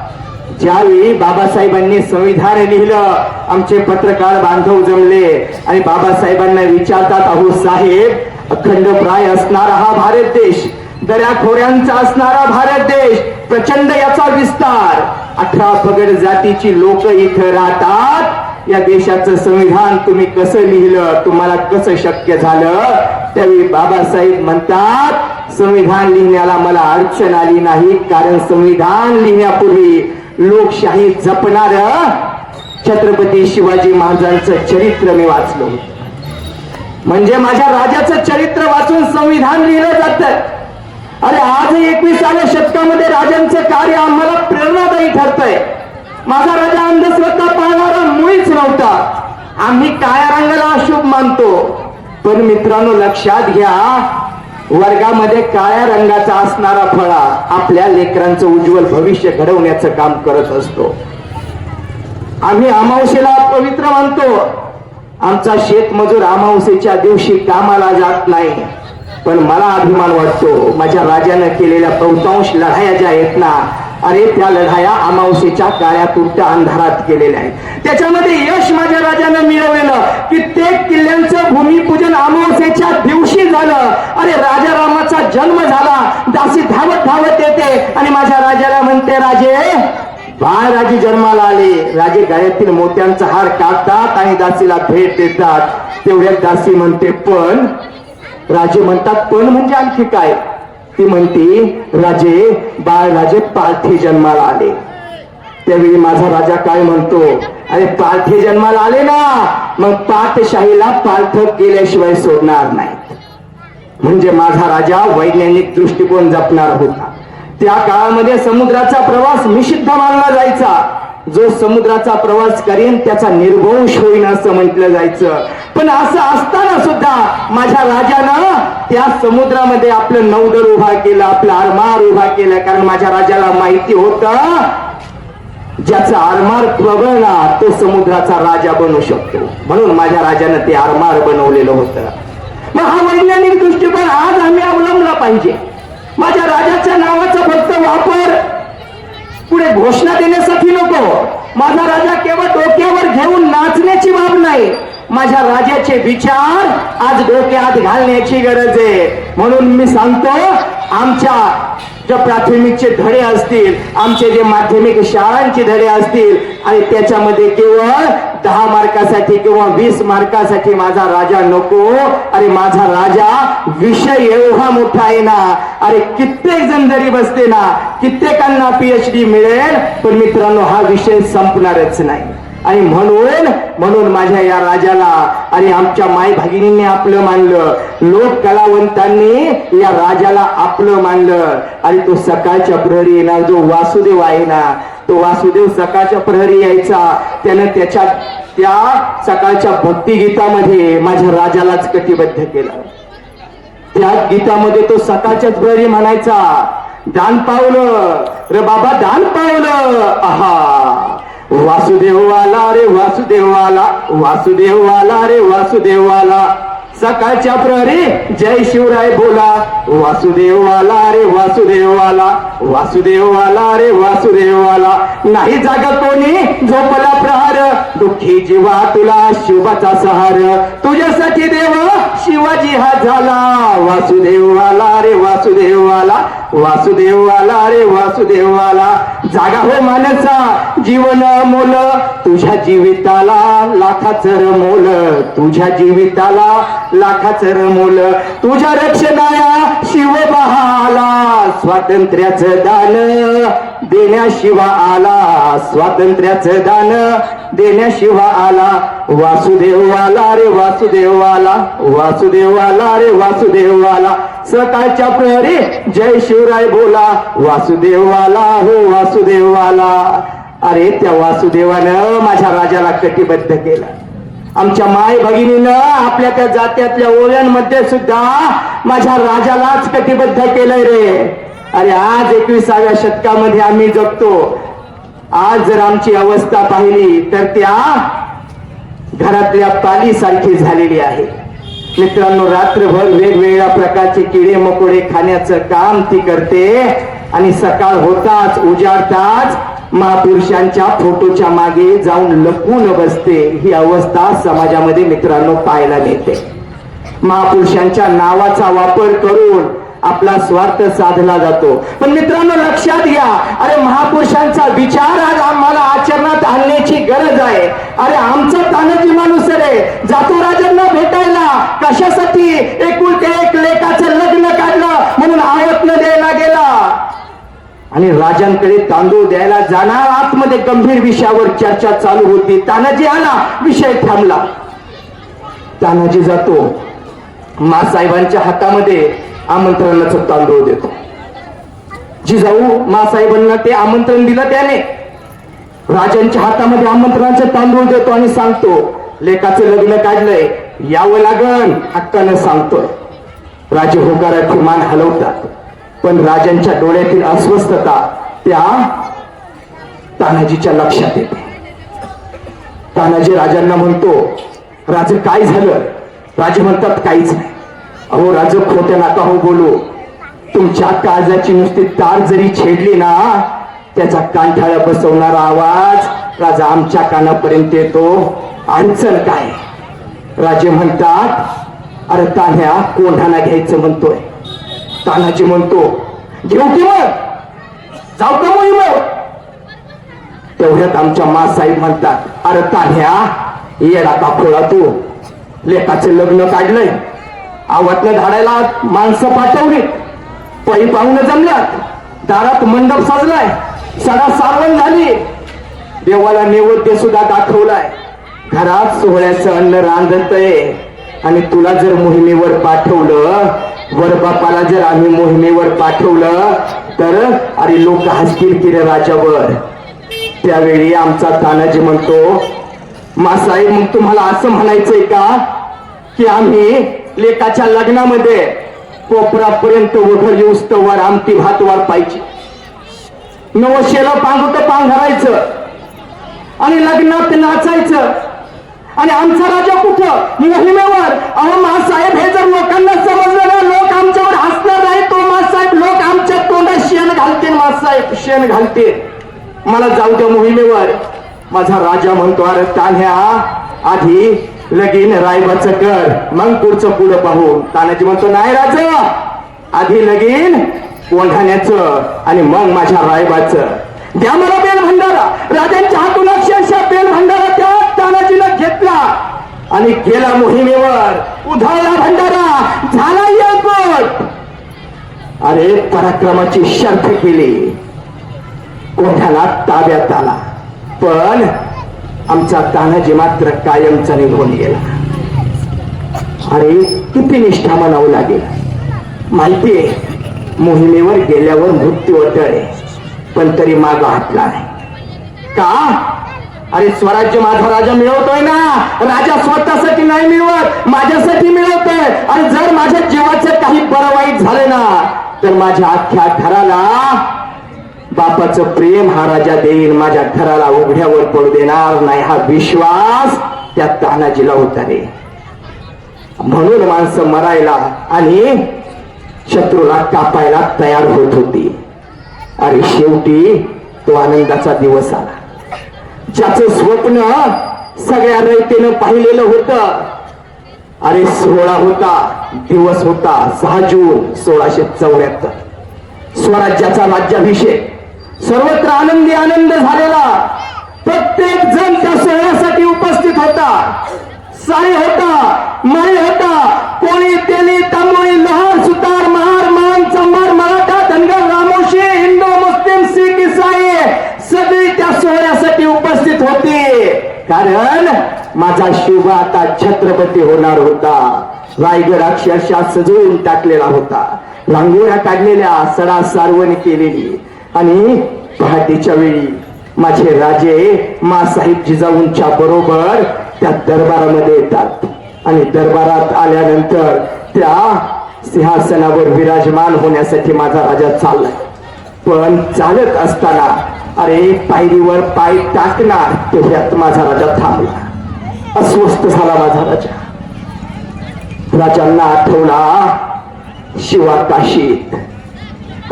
ज्यावेळी बाबासाहेबांनी संविधान लिहिलं, आमचे पत्रकार बांधव जमले आणि बाबासाहेबांना विचारतात, अहो साहेब, अखंडप्राय असणारा हा भारत देश, दऱ्याखोऱ्यांचा असणारा भारत देश, प्रचंड याचा विस्तार, 18 पगड जातीची लोक इथं राहतात, या देशाचं संविधान तुम्ही कसं लिहिलं? तुम्हाला कसं शक्य झालं? त्यावेळी बाबासाहेब म्हणतात, संविधान लिहिण्याला मला अडचण आली नाही, कारण संविधान लिहिण्यापूर्वी लोकशाही जपणार छत्रपती शिवाजी महाराजांचं चरित्र मी वाचलो. म्हणजे माझ्या राजाचं चरित्र वाचून संविधान लिहिलं जातं. अरे आज 21व्या शतकामध्ये राजांचं कार्य आम्हाला प्रेरणादायी ठरतंय. माझा राजा अंधश्रद्धा पाळणारा मुळीच नव्हता. आम्ही काळ्या रंगाला अशुभ मानतो, पण मित्रांनो लक्षात घ्या, वर्गामध्ये काळ्या रंगाचा असणारा फळा आपल्या लेकरांचं उज्ज्वल भविष्य घडवण्याचं काम करत असतो. आम्ही अमावस्येला पवित्र मानतो. आमचा शेतमजूर अमावस्येच्या दिवशी कामाला जात नाही, पण मला अभिमान वाटतो माझ्या राजानं केलेल्या बहुतांश लढाया ज्या आहेत ना, अरे त्या लढाया अमावस्येच्या काळ्या कुर्त्या अंधारात केलेल्या आहेत. त्याच्यामध्ये यश माझ्या राजानं मिळवलेलं. कित्येक किल्ल्यांचं भूमिपूजन अमावस्येच्या दिवशी झालं. अरे राजा रामाचा जन्म झाला. दासी धावत धावत येते आणि माझ्या राजाला म्हणते, राजे बाळराजे जन्माला आले. राजे गळ्यातील मोत्यांचा हार काढतात आणि दासीला भेट देतात. तेवढ्यात दासी म्हणते, पण राजे म्हणतात, पण म्हणजे आणखी काय? ती म्हणती, राजे बाळराजे पालथी जन्माला आले. त्यावेळी माझा राजा काय म्हणतो, अरे पालथी जन्माला आले ना, मग पाठशाहीला पालथ केल्याशिवाय सोडणार नाही. म्हणजे माझा राजा वैज्ञानिक दृष्टिकोन जपणार होता. त्या काळामध्ये समुद्राचा प्रवास निषिद्ध मानला जायचा. जो समुद्राचा प्रवास करेन त्याचा निर्वंश होईल असं म्हटलं जायचं. पण असं असताना सुद्धा माझ्या राजानं त्या समुद्रामध्ये आपलं नौदल उभा केलं, आपला आरमार उभा केला. कारण माझ्या राजाला माहिती होतं, ज्याचा आरमार प्रबळणार तो समुद्राचा राजा बनू शकतो. म्हणून माझ्या राजानं ते आरमार बनवलेलं होतं. मग हा वैज्ञानिक दृष्टिकोन आज आम्ही अवलंबला पाहिजे. माझ्या राजाच्या नावाचा फक्त वापर पुढे घोषणा देण्यासाठी नको. माझा राजा केवळ डोक्यावर घेऊन नाचण्याची बाब नाही. माझ्या राजाचे विचार आज डोक्यात घालण्याची गरज आहे. म्हणून मी सांगतो, आमच्या ज्या प्राथमिकचे धडे असतील, आमचे जे माध्यमिक शाळांचे धडे असतील, आणि त्याच्यामध्ये केवळ 10 मार्कासाठी किंवा 20 मार्कासाठी माझा राजा नको. अरे माझा राजा विषय एवढा मोठा आहे ना, अरे कित्येक जण जरी बसते ना, कित्येकांना PhD मिळेल, पण मित्रांनो हा विषय संपणारच नाही. आणि म्हणून माझ्या या राजाला आणि आमच्या माय भगिनींनी आपलं मानलं, लोक कलावंतांनी या राजाला आपलं मानलं. आणि तो सकाळच्या प्रहरी येणार जो वासुदेव आहे ना, तो वासुदेव सकाळच्या प्रहरी यायचा. त्यानं त्या सकाळच्या भक्तिगीतामध्ये माझ्या राजालाच कटिबद्ध केलं. त्या गीतामध्ये तो सकाळच्याच प्रहरी म्हणायचा, दान पावलं रे बाबा, दान पावलं, आहा वासुदेववाला रे वासुदेववाला, वासुदेववाला रे वासुदेववाला, सकाळच्या प्रहरी जय शिवराय बोला, वासुदेववाला रे वासुदेववाला, वासुदेववाला रे वासुदेववाला. नाही जागा कोणी झोपला प्रहार, दुःखी जीवा तुला शिवाचा सहार, तुझ्यासाठी देव शिवाजी हा झाला. वासुदेव आला रे वासुदेव आला, वासुदेव आला रे वासुदेव आला. जागा हो मानसा जीवन मोल, तुझ्या जीविताला लाखाचं मोल, तुझ्या जीविताला लाखाचं मोल. तुझ्या रक्षणाया शिव बहाला, स्वातंत्र्याचं दान देण्याशिवा आला, स्वातंत्र्याचं दान देण्याशिवा आला. वासुदेव आला रे वासुदेव आला, वासुदेव आला रे वासुदेव आला. सकाळच्या प्रहरी जय शिवराय बोला, वासुदेव आला हो वासुदेव आला. अरे त्या वासुदेवानं माझ्या राजाला कटिबद्ध केलं. आमच्या माय भगिनीनं आपल्या त्या जात्यातल्या ओव्यांमध्ये सुद्धा माझ्या राजालाच कटिबद्ध केलंय रे. अरे आज 21व्या शतकामध्ये आम्ही जगतो. आज जर आमची अवस्था पाहिली तर त्या घरातल्या पालीसारखी झालेली आहे. मित्रांनो, रात्रभर वेगवेगळ्या प्रकारचे किडे मकोडे खाण्याचं काम ती करते आणि सकाळ होताच उजाडताच महापुरुषांच्या फोटोच्या मागे जाऊन लपून बसते. ही अवस्था समाजामध्ये मित्रांनो पाहायला मिळते. महापुरुषांच्या नावाचा वापर करून आपला स्वार्थ साधला जातो. पण मित्रांनो लक्षात घ्या, अरे महापुरुषांचा विचार आज आम्हाला आचरणात आणण्याची गरज आहे. अरे आमचा तानाजी माणूस रे जातो राजांना भेटायला कशासाठी? एकुलते एक लेकाचं लग्न काढलं म्हणून आवत न द्यायला गेला आणि राजांकडे तांदूळ द्यायला जाणार. आतमध्ये गंभीर विषयावर चर्चा चालू होती. तानाजी आला, विषय थांबला. तानाजी जातो, मासाहेबांच्या हातामध्ये आमंत्रणाचं तांदूळ देतो. जिजाऊ मासाहेबांना ते आमंत्रण दिलं त्याने. राजांच्या हातामध्ये आमंत्रणाचं तांदूळ देतो आणि सांगतो, लेकाचं लग्न काढलंय, यावं लागन, हक्कानं सांगतोय. राजे होकाराची मान हलवतात, पण राजांच्या डोळ्यातील अस्वस्थता त्या तानाजीच्या लक्षात येते. तानाजी राजांना म्हणतो, राजे काय झालं? राजे म्हणतात, काहीच नाही. अहो राजे खोट्या नका हो बोलू. तुमच्या काळजाची नुसती तार जरी छेडली ना, त्याचा कांठाळा बसवणारा आवाज राजा आमच्या कानापर्यंत येतो. अडचण काय? राजे म्हणतात, अरे तान्ह्या कोंढाणा घ्यायचं म्हणतोय. तानाजी म्हणतो, घेऊ की मग, जाऊ का मोहीम? तेवढ्यात आमच्या मासाहेब म्हणतात, अरे तान्ह्या येडा का खोळा तू, लेकाचं लग्न काढलंय, आवतनं धाडायला माणसं पाठवली, पै पाहुणं जमल्यात, दारात मंडप सजलाय, सडा सारवण झाली, देवाला नैवेद्य सुद्धा दाखवलाय, घरात सोहळ्याचं अन्न रांधतय. आणि तुला जर मोहिमेवर पाठवलं, वर बापाला जर आम्ही मोहिमेवर पाठवलं तर अरे लोक हसतील की रे राजावर. त्यावेळी आमचा तानाजी म्हणतो, मासाहेब मग तुम्हाला असं म्हणायचंय का की आम्ही लेकाच्या लग्नामध्ये कोपरापर्यंत ओढर येऊस्तवर आमटी भात वाढपायची, नवशेला पांगुट पांघरायचं आणि लग्नात नाचायचं, आणि आमचा राजा कुठं मोहिमेवर? अहो मासाहेब, हे जर लोकांना समजलं ना, लोक आमच्यावर हसणार नाही. तो मासाहेब, लोक आमच्या तोंडात शेण घालते, मासाहेब शेण घालते. मला जाऊ द्या मोहिमेवर. माझा राजा म्हणतो, अरे तान्ह्या आधी लगीन रायबाचं कर, मग पुढचं पुढं पाहू. तानाजी म्हणतो, नाही राजा, आधी लगीन कोंढाण्याचं आणि मग माझ्या रायबाचं. द्या मला बेल भंडारा. राजांच्या हातून अक्षरशः बेल भंडारा त्या तानाजीनं घेतला आणि गेला मोहिमेवर. उधळला भंडारा, झाला येळकोट. अरे पराक्रमाची शर्थ केली, कोंढाणा ताब्यात आला. पण आमचा तानाजी मात्र कायमचा निघून गेला. अरे किती निष्ठा म्हणावं लागेल. माहितीये, मोहिमेवर गेल्यावर मृत्यू अटळे, पण तरी माग हटला नाही. का? अरे स्वराज्य माझा राजा मिळवतोय ना. राजा स्वतःसाठी नाही मिळवत, माझ्यासाठी मिळवतोय. आणि जर माझ्या जीवाचं काही बरं वाईट झालं ना, तर माझ्या अख्ख्या घराला बापाचं प्रेम हा राजा देईल, माझ्या घराला उघड्यावर पडू देणार नाही. हा विश्वास त्या तानाजीला होता रे. म्हणून माणसं मरायला आणि शत्रूला कापायला तयार होत होती. अरे शेवटी तो आनंदाचा दिवस आला. ज्याचं स्वप्न सगळ्या रयतेनं पाहिलेलं होतं. अरे 16 होता दिवस होता 6 जून 1674. स्वराज्याचा राज्याभिषेक. सर्वत्र आनंदी आनंद झालेला. प्रत्येक जण त्या सोहळ्यासाठी उपस्थित होता. साई होता, माई होता, कोळी, तेली, तांबोळी, लोहार, सुतार, महार, मान, चंबार, मराठा, धनगर, रामोशी, हिंदू, मुस्लिम, शीख, इसाई सगळी त्या सोहळ्यासाठी उपस्थित होते. कारण माझा शिवबा आता छत्रपती होणार होता. रायगड अक्षरशः सजवून टाकलेला होता. रांगोळ्या काढलेल्या, सडा सारवण केलेली. आणि पहाटेच्या वेळी माझे राजे मासाहेब जिजाऊंच्या बरोबर त्या दरबारामध्ये येतात. आणि दरबारात आल्यानंतर त्या सिंहासनावर विराजमान होण्यासाठी माझा राजा चाललाय. पण चालत असताना अरे पायरीवर पाय टाकणार तेवढ्यात माझा राजा थांबला. अस्वस्थ झाला माझा राजा. राजांना आठवला शिवाकाशीत.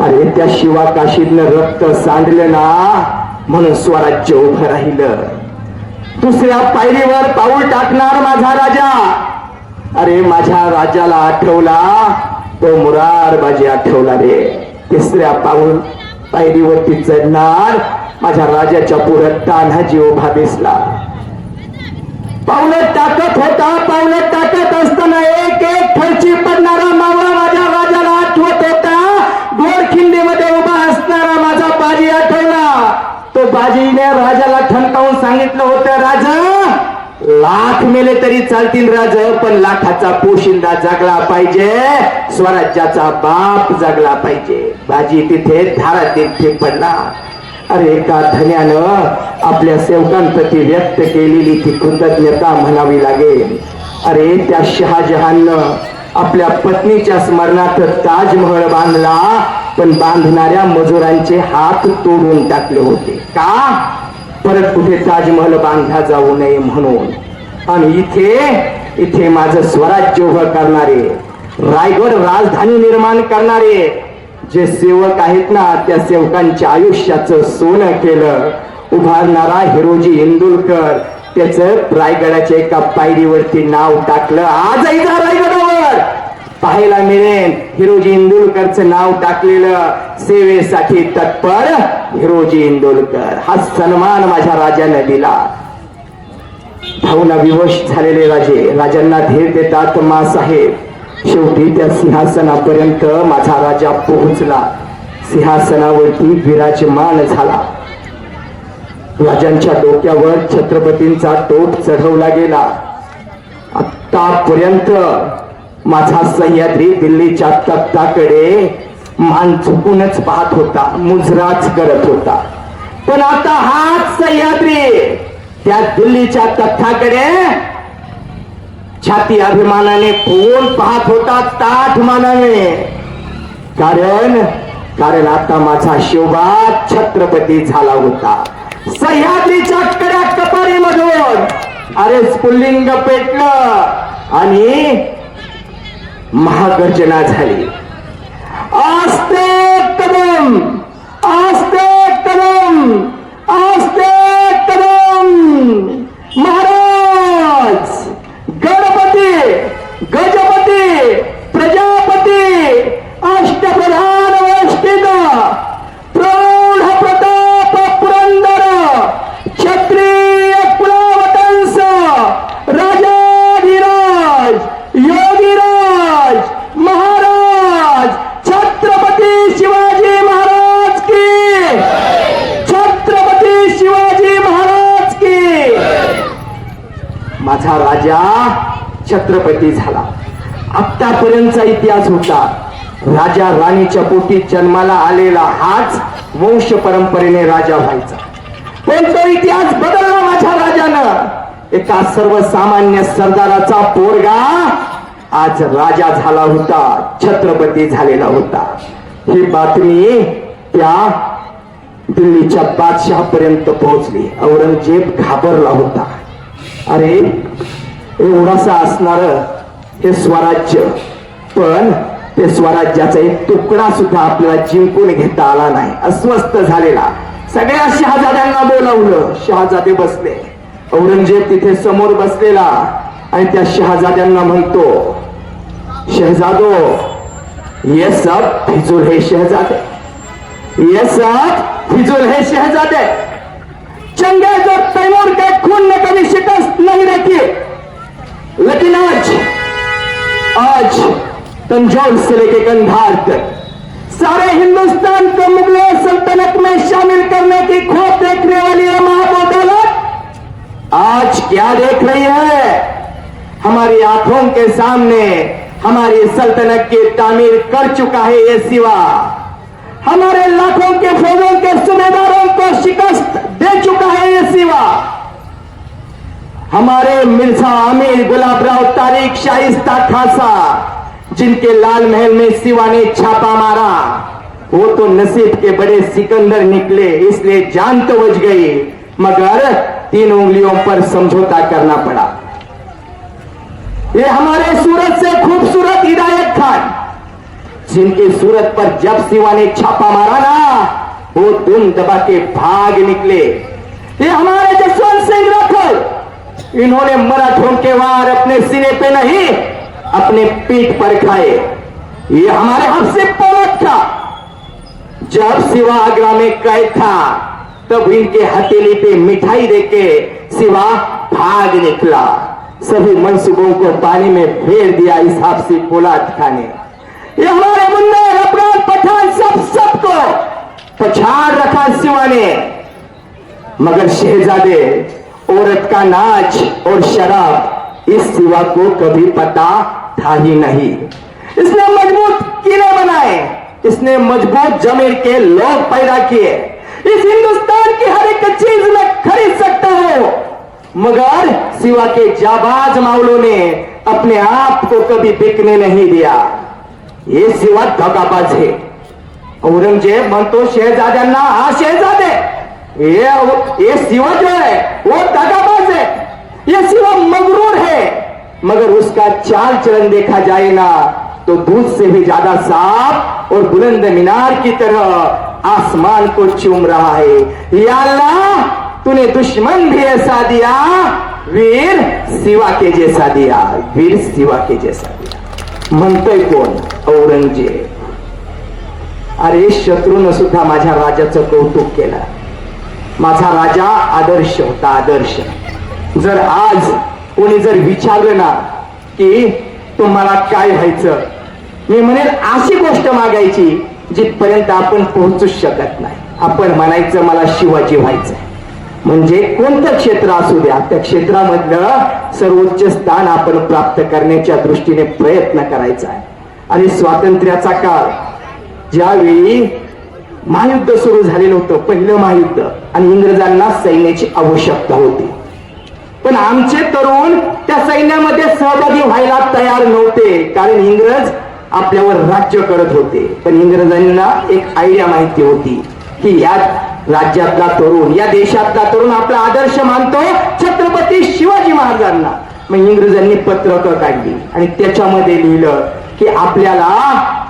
अरे त्या शिवाकाशीतनं रक्त सांडलं ना म्हणून स्वराज्य उभं राहिलं. दुसऱ्या पायरीवर पाऊल टाकणार माझा राजा. अरे माझ्या राजाला आठवला तो मुरारबाजी आठवला रे. तिसऱ्या पायरीवरती चढणार माझ्या राजाच्या पुढे तान्हाजी उभा दिसला. पावलं टाकत होता. पावलं टाकत असताना एक एक खर्ची पडणारा मावळा माझ्या राजाला आठवत होता. गोरखिंडीमध्ये उभा असणारा माझा बाजी आठवला. तो बाजीने राजाला ठणकावून सांगितलं होतं, राजा लाख मेले तरी चालतील राज, पण लाखाचा पोशिंदा जगला पाहिजे, स्वराज्याचा बाप जगला पाहिजे. बाजी तिथे धारातीर्थी पडला. अरे एका धन्यानं आपल्या सेवकांप्रती व्यक्त केलेली ती कृतज्ञता म्हणावी लागेल. अरे त्या शहाजहाननं आपल्या पत्नीच्या स्मरणार्थ ताजमहल बांधला, पण बांधणाऱ्या मजुरांचे हात तोडून टाकले होते. का? परत कुठे ताजमहल बांधला जाऊ नये म्हणून. आणि इथे माझं स्वराज्य उभं करणारे, रायगड राजधानी निर्माण करणारे जे सेवक आहेत ना, त्या सेवकांच्या आयुष्याचं सोनं केलं. उभारणारा हिरोजी इंदुलकर त्याच रायगडाच्या एका पायरीवरती नाव टाकलं. आजही जा रायगडावर पाहायला मिळेल हिरोजी इंदुलकरचं नाव टाकलेलं. सेवेसाठी तत्पर हिरोजी इंदुलकर. हा सन्मान माझ्या राजाने दिला. भावना विवश झालेले राजांना धीर देतात मासाहेब. शेवटी त्या सिंहासनापर्यंत माझा राजा पोहोचला. सिंहासनावरती विराजमान झाला. राजांच्या डोक्यावर छत्रपतींचा टोप चढवला गेला. आतापर्यंत माझा सह्याद्री दिल्लीच्या तख्ताकडे मान झुकूनच पाहत होता, मुजराच करत होता. पण आता हाच सह्याद्री त्या दिल्लीच्या तख्ताकडे छाती अभिमानाने कोण पाहत होता, ताठ मानाने. कारण आता माझा शिवबा छत्रपती झाला होता. सह्याद्रीच्या कड्या कपारीमधून अरे स्फुल्लिंग पेटलं आणि महागर्जना झाली. आस्ते कदम, आस्ते कदम, आस्ते कदम. महाराज गणपती, गजपती, प्रजापती, अष्टप्रधान वेष्टित, प्रौढ प्रताप पुरंदर, क्षत्रिय कुलवतंस, राजाधिराज, योगीराज, महाराज छत्रपती शिवाजी महाराज की, छत्रपती शिवाजी महाराज की. माझा राजा छत्रपती झाला. आतापर्यंतचा इतिहास होता राजा राणीच्या पोटी जन्माला आलेला हाच वंश परंपरेने राजा व्हायचा. पण तो इतिहास बदलला माझ्या राजानं. एका सर्वसामान्य सरदाराचा पोरगा आज राजा झाला होता, छत्रपती झालेला होता. ही बातमी त्या दिल्लीच्या बादशहापर्यंत पोहोचली. औरंगजेब घाबरला होता. अरे एवढासा असणार हे स्वराज्य, पण ते स्वराज्याचा एक तुकडा सुद्धा आपल्याला जिंकून घेता आला नाही. अस्वस्थ झालेला. सगळ्या शहाजाद्यांना बोलावलं. शहाजादे बसले. औरंगजेब तिथे समोर बसलेला आणि त्या शहजाद्यांना म्हणतो, शहजादो, ये सब फिजूल है शहजादे, ये सब फिजूल है शहजादे। चंगेज और तैमूर के खून ने कभी शिकस्त नहीं देखी, लेकिन आज तंजौर से लेके कंधार तक सारे हिंदुस्तान को मुगलों सल्तनत में शामिल करने की खोज देखने वाली ये महाबदौलत आज क्या देख रही है? हमारी आंखों के सामने हमारी सल्तनत की तामीर कर चुका है ये सिवा, हमारे लाखों के फौजों के सूबेदारों को शिकस्त दे चुका है ये सिवा, हमारे मिर्जा आमिर, गुलाबराव, तारिक, शाइस्ता खासा, जिनके लाल महल में सिवा ने छापा मारा, वो तो नसीब के बड़े सिकंदर निकले, इसलिए जान तो बच गई, मगर 3 उंगलियों पर समझौता करना पड़ा। ये हमारे सूरत से खूबसूरत हिदायत खान, जिनके सूरत पर जब सिवा ने छापा मारा ना, वो दुम दबा के भाग निकले। ये हमारे जसवंत सिंह राठौर, इन्होंने मराठों के वार अपने सीने पे नहीं, अपने पीठ पर खाए। ये हमारे हफ्से पोलट था, जब सिवा आगरा में कैद था, तब इनके हथेली पे मिठाई देके सिवा भाग निकला। सभी मंसूबों को पानी में फेर दिया इस हफ्सी पोलाद खाने। ये हमारे मुन्ने, अफगान, पठान सबको पछाड़ रखा सिवा ने, मगर शहजादे, औरत का नाच और शराब इस सिवा को कभी पता था ही नहीं। इसने मजबूत किले बनाए, इसने मजबूत जमीर के लोग पैदा किए। इस हिंदुस्तान की हर एक चीज में खरीद सकता हो, मगर सिवा के जाबाज मावलों ने अपने आप को कभी बिकने नहीं दिया। ये सिवा धोखाबाज है। औरंगजेब म्हणतो शहजाद्यांना, हा शहजादे, ये सिवा जो है वो दगाबाज है, ये सिवा मगरूर है, मगर उसका चाल चलन देखा जाए ना तो दूध से भी ज्यादा साफ और बुलंद मीनार की तरह आसमान को चूम रहा है। या अल्लाह, तूने दुश्मन भी ऐसा दिया, वीर सिवा के जैसा दिया, वीर सिवा के जैसा दिया। म्हणतोय कोण? औरंगजेब। अरे शत्रूनं सुद्धा माझ्या राजाचं कौतुक केलं। माझा राजा आदर्श होता, आदर्श। जर आज कोणी जर विचारलं ना की तुम्हाला काय व्हायचं, मी म्हणेल अशी गोष्ट मागायची जिथपर्यंत आपण पोहोचूच शकत नाही। आपण म्हणायचं मला शिवाजी व्हायचं, म्हणजे कोणतं क्षेत्र असू द्या, त्या क्षेत्रामधलं सर्वोच्च स्थान आपण प्राप्त करण्याच्या दृष्टीने प्रयत्न करायचा आहे। आणि स्वातंत्र्याचा काळ, ज्यावेळी महायुद्ध सुरू झालेलं होतं, पहिलं महायुद्ध, आणि इंग्रजांना सैन्याची आवश्यकता होती, पण आमचे तरुण त्या सैन्यामध्ये सहभागी व्हायला तयार नव्हते, कारण इंग्रज आपल्यावर राज्य करत होते। पण इंग्रजांना एक आयडिया माहिती होती की या राज्यातला तरुण, या देशातला तरुण आपला आदर्श मानतो छत्रपती शिवाजी महाराजांना। मग इंग्रजांनी पत्रकं काढली आणि त्याच्यामध्ये लिहिलं की आपल्याला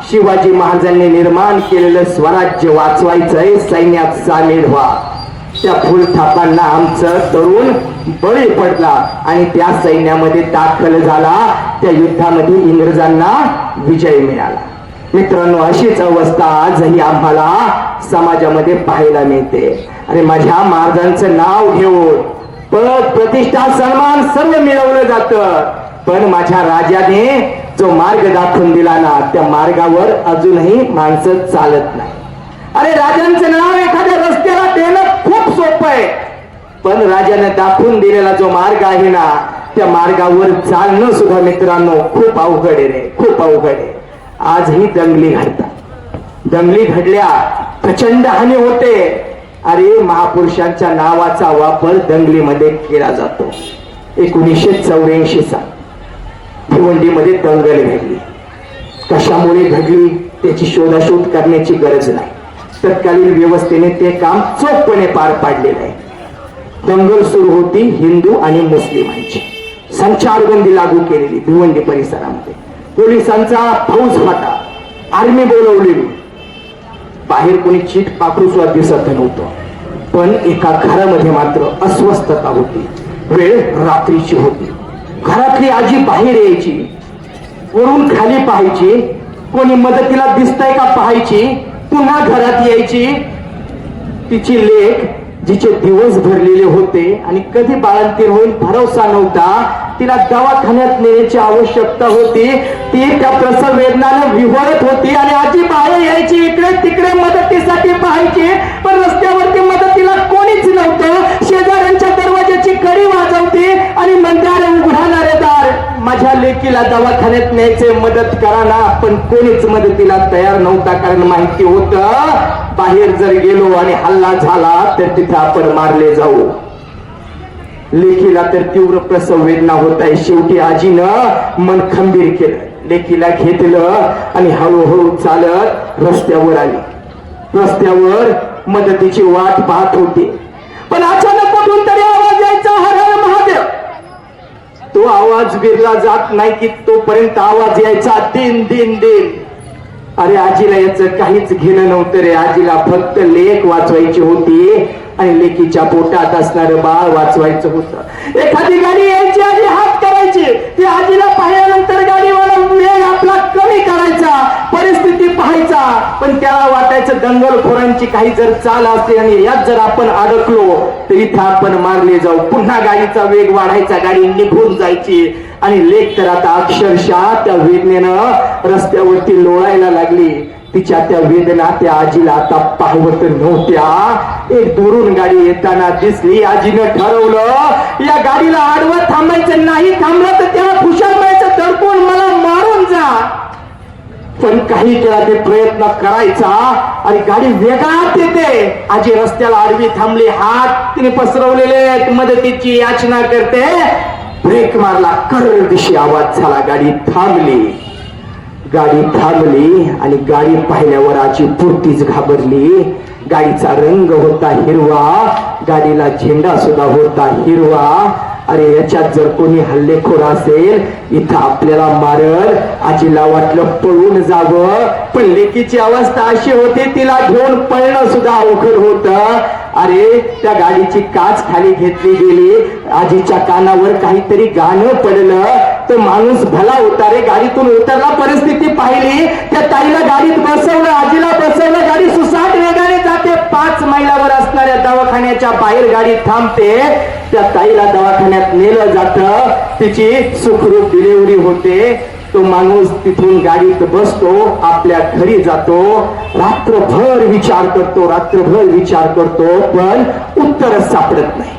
शिवाजी महाराजांनी निर्माण केलेलं स्वराज्य वाचवायचंय, सैन्यात सामील व्हा। त्या फुलथापांना आमचं तरुण बळी पडला आणि त्या सैन्यामध्ये दाखल झाला। त्या युद्धामध्ये इंग्रजांना विजय मिळाला। मित्रांनो, अशीच अवस्था आजही आम्हाला समाजामध्ये पाहायला मिळते। आणि माझ्या महाराजांचं नाव घेऊन पद, प्रतिष्ठा, सन्मान सर्व मिळवलं जातं, पण माझ्या राजाने जो मार्ग दाखवून दिला ना, त्या मार्गावर अजूनही माणसं चालत नाही। अरे राजांचं नाव एखाद्या रस्त्याला देणं खूप सोपं आहे, पण राजाने दाखवून दिलेला जो मार्ग आहे ना, त्या मार्गावर चालणं सुद्धा मित्रांनो खूप अवघड आहे रे, खूप अवघड आहे। आजही दंगली घडतात, दंगली घडल्या, प्रचंड हानी होते। अरे महापुरुषांच्या नावाचा वापर दंगलीमध्ये केला जातो। 1984 साल भिवंडीमध्ये दंगल घडली। कशामुळे घडली त्याची शोधाशोध करण्याची गरज नाही, तत्कालीन व्यवस्थेने ते काम चोखपणे पार पाडलेलं आहे। दंगल सुरू होती हिंदू आणि मुस्लिमांची, संचारबंदी लागू केलेली भिवंडी परिसरामध्ये, पोलिसांचा फौज फाटा, आर्मी बोलवलेली, बाहेर कोणी चीट पाखरू सुद्धा दिसत नव्हतं, पण एका घरामध्ये मात्र अस्वस्थता होती। वेळ रात्रीची होती. घरातली आजी बाहेर यायची, वरून खाली पाहायची, कोणी मदतीला दिसतंय का पाहायची, पुन्हा घरात यायची. तिची लेक जिचे दिवस भरलेले होते आणि कधी बाळंतीण होईल भरोसा नव्हता, तिला दवाखान्यात नेण्याची आवश्यकता होती. ती त्या प्रसव वेदनानं विव्हळत होती आणि आजी बाहेर यायची, इकडे तिकडे मदतीसाठी पाहायची, पण रस्त्यावरती मदतीला कोणीच नव्हतं. शेजाऱ्यांच्या दरवाजाची कडी वाजवते आणि म्हणणारे उघडणारे दार, माझ्या लेकीला दवाखान्यात न्यायचे, मदत करा ना. पण कोणीच मदतीला तयार नव्हता, कारण माहिती होतं बाहेर जर गेलो आणि हल्ला झाला तर तिथे आपण मारले जाऊ. लेकीला तर तीव्र प्रसव वेदना होत आहे. शेवटी आजीनं मन खंबीर केलं, लेकीला घेतलं आणि हळूहळू चालत रस्त्यावर आली. रस्त्यावर मदतीची वाट पाहत होती, पण अचानक कुठून तरी आवाज यायचा, हर हर महादेव. तो आवाज विरला जात नाही की तोपर्यंत आवाज यायचा, दिन दिन दिन. अरे आजीला याचं काहीच घेणं नव्हतं रे. आजीला फक्त लेक वाचवायची होती आणि लेकीच्या पोटात असणारं बाळ वाचवायचं होतं. एखादी गाडी यायची, आजी हात करायची, ती आजीला पाहिल्यानंतर गाडीवाला वेग आपला कमी करायचा, परिस्थिती पाहायचा. पण त्याला वाटायचं दंगलखोरांची काही जर चाल असते आणि यात जर आपण अडकलो तर इथं आपण मारले जाऊ. पुन्हा गाडीचा वेग वाढायचा, गाडी निघून जायची. आणि लेक तर आता अक्षरशः त्या वेदनेनं रस्त्यावरती लोळायला लागली. तिच्या त्या वेदना त्या आजीला आता पाहवत नव्हत्या. एक दुरून गाडी येताना दिसली. आजीनं ठरवलं या गाडीला आडवं थांबायचं नाही, थांबलं तर त्याला खुशाल व्हायचं, धडकून मला मारून जा. पण काही केला ते प्रयत्न करायचा आणि गाडी वेगात येते. आजी रस्त्याला आडवी थांबली, हात तिने पसरवलेले मदतीची याचना करते. ब्रेक मारला, कर दिशी आवाज झाला, गाडी थांबली. गाडी थांबली आणि गाडी पाहिल्यावर आजी पुरतीच घाबरली. गाडीचा रंग होता हिरवा, गाडीला झेंडा सुद्धा होता हिरवा. अरे याच्यात जर कोणी हल्लेखोर असेल, इथं आपल्याला मारल. आजीला वाटलं पळून जावं, पण लेकीची अवस्था अशी होती तिला घेऊन पळणं सुद्धा अवघड होतं. अरे त्या गाडीची काच खाली घेतली गेली, आजीच्या कानावर काहीतरी गाणं पडलं. तर माणूस भला होता रे, गाडीतून उतरला, परिस्थिती पाहिली, त्या ताईला गाडीत बसवलं, आजीला बसवलं. गाडी सुसाट वेगाने जाते. 5 मैलावर असणाऱ्या दवाखान्याच्या बाहेर गाडी थांबते. त्या ताईला दवाखान्यात नेलं जातं, तिची सुखरूप डिलिव्हरी होते. तो माणूस तिथून गाडीत बसतो, आपल्या घरी जातो. रात्रभर विचार करतो, रात्रभर विचार करतो, पण उत्तरच सापडत नाही.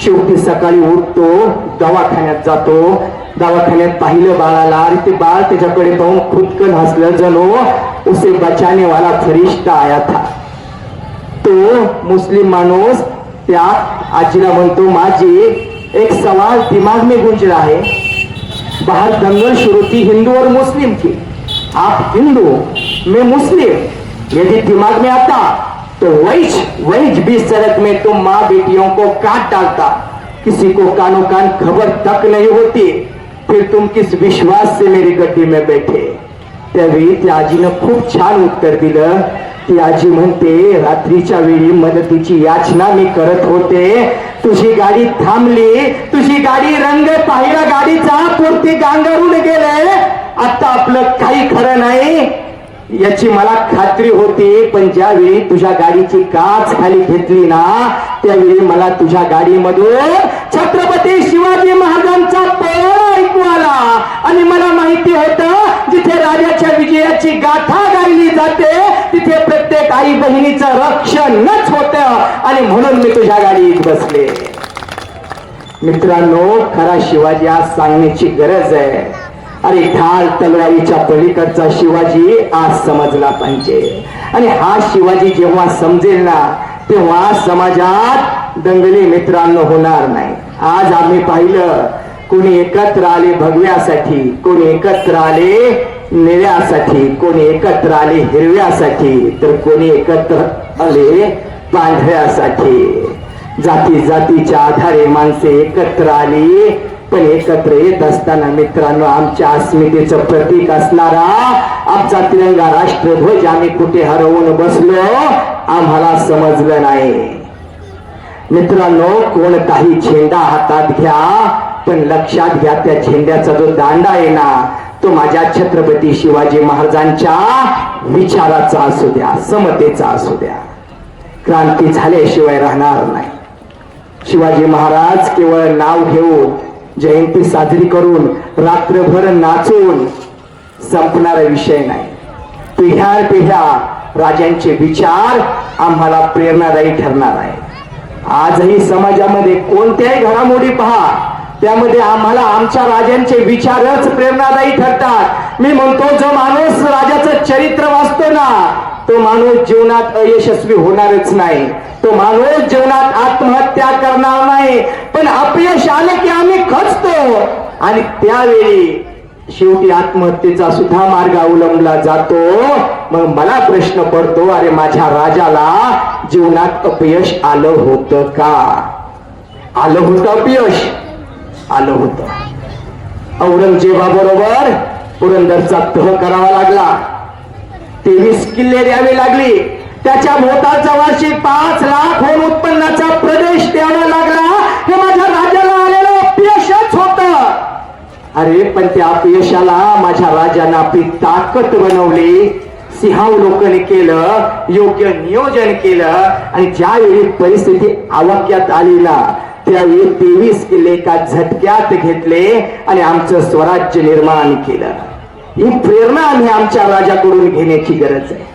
शेवटी सकाळी उठतो, दवाखान्यात जातो. दवाखान्यात पाहिलं बाळाला, आणि ते बाळ त्याच्याकडे पाहून खुदकन हसलं, जणू उसे बचाने वाला फरिश्ता आया था. तो मुस्लिम माणूस त्या आजीला म्हणतो, माझी एक सवाल दिमाग में गूंज रहा है, बाहर दंगल शुरू थी हिंदू और मुस्लिम की, आप हिंदू मैं मुस्लिम, यदि दिमाग में आता तो वही बीच सड़क में तुम माँ बेटियों को काट डालता, किसी को कानों कान खबर तक नहीं होती, फिर तुम किस विश्वास से मेरी गड्डी में बैठे. त्यावेळी त्या आजीनं खूप छान उत्तर दिलं. ती आजी म्हणते, रात्रीच्या वेळी मदतीची याचना मी करत होते, तुझी गाडी थांबली, तुझी गाडी रंग पाहिला गाडीचा, पुरती गांगरून गेले, आता आपलं काही खरं नाही याची मला खात्री होती. पण ज्यावेळी तुझ्या गाडीची काच खाली घेतली ना, त्यावेळी मला तुझ्या गाडीमधून छत्रपती शिवाजी महाराजांचा पोवाडा ऐकू आला. आणि मला माहिती होतं जिथे राजाच्या विजयाची गाथा गायली जाते तिथे प्रत्येक आई बहिणीचं रक्षणच होतं, आणि म्हणून मी तुझ्या गाडीत बसले. मित्रांनो, खरा शिवाजी आज सांगण्याची गरज आहे. अरे ढाल तलवारीच्या पलीकडचा शिवाजी आज समजला पाहिजे. आणि हा शिवाजी जेव्हा समजेल ना, तेव्हा समाजात दंगली मित्रांनो होणार नाही. आज आम्ही पाहिलं, कोणी एकत्र आले भगव्यासाठी, कोणी एकत्र आले निळ्यासाठी, कोणी एकत्र आले हिरव्यासाठी, तर कोणी एकत्र आले पांढऱ्यासाठी. जाती जातीच्या आधारे माणसे एकत्र आली, पण एकत्र येत असताना मित्रांनो, आमच्या अस्मितेचं प्रतीक असणारा आमचा तिरंगा राष्ट्रध्वज आम्ही कुठे हरवून बसलो आम्हाला समजलं नाही. मित्रांनो, कोणताही झेंडा हातात घ्या, पण लक्षात घ्या त्या झेंड्याचा जो दांडा आहे ना, तो माझ्या छत्रपती शिवाजी महाराजांच्या विचाराचा असू द्या, समतेचा असू द्या. क्रांती झाल्याशिवाय राहणार नाही. शिवाजी महाराज केवळ नाव घेऊन, जयंती साजरी करून, रात्रभर नाचून संपणारा विषय नाही. पिढ्या राजांचे विचार आम्हाला प्रेरणादायी ठरणार आहे. आजही समाजामध्ये कोणत्याही घडामोडी पहा, त्यामध्ये आम्हाला आमच्या राजांचे विचारच प्रेरणादायी ठरतात. मी म्हणतो, जो माणूस राजाचं चरित्र वाचतो ना, तो माणूस जीवनात अयशस्वी होणारच नाही. तो माणूस जीवनात आत्महत्या करणार नाही. पण अपयश आले की आम्ही खचतो आणि त्यावेळी शेवटी आत्महत्येचा सुद्धा मार्ग अवलंबला जातो. मग मला प्रश्न पडतो, अरे माझ्या राजाला जीवनात अपयश आलं होतं का? आलं होतं अपयश, आलं होतं. औरंगजेबाबरोबर पुरंदरचा तह करावा लागला, 23 किल्ले द्यावे लागली, त्याच्या भोवतालचा वार्षिक 5 लाख होऊन उत्पन्नाचा प्रदेश द्यावा लागला. हे माझ्या राजाला आलेलं अपयशच होतं. अरे पण त्या अपयशाला माझ्या राजाने आपली ताकद बनवली, सिंहावलोकन केलं, योग्य नियोजन केलं आणि ज्यावेळी परिस्थिती आवाक्यात आली ना, त्यावेळी 23 किल्ले एका झटक्यात घेतले आणि आमचं स्वराज्य निर्माण केलं. ही प्रेरणा आम्ही आमच्या राजाकडून घेण्याची गरज आहे.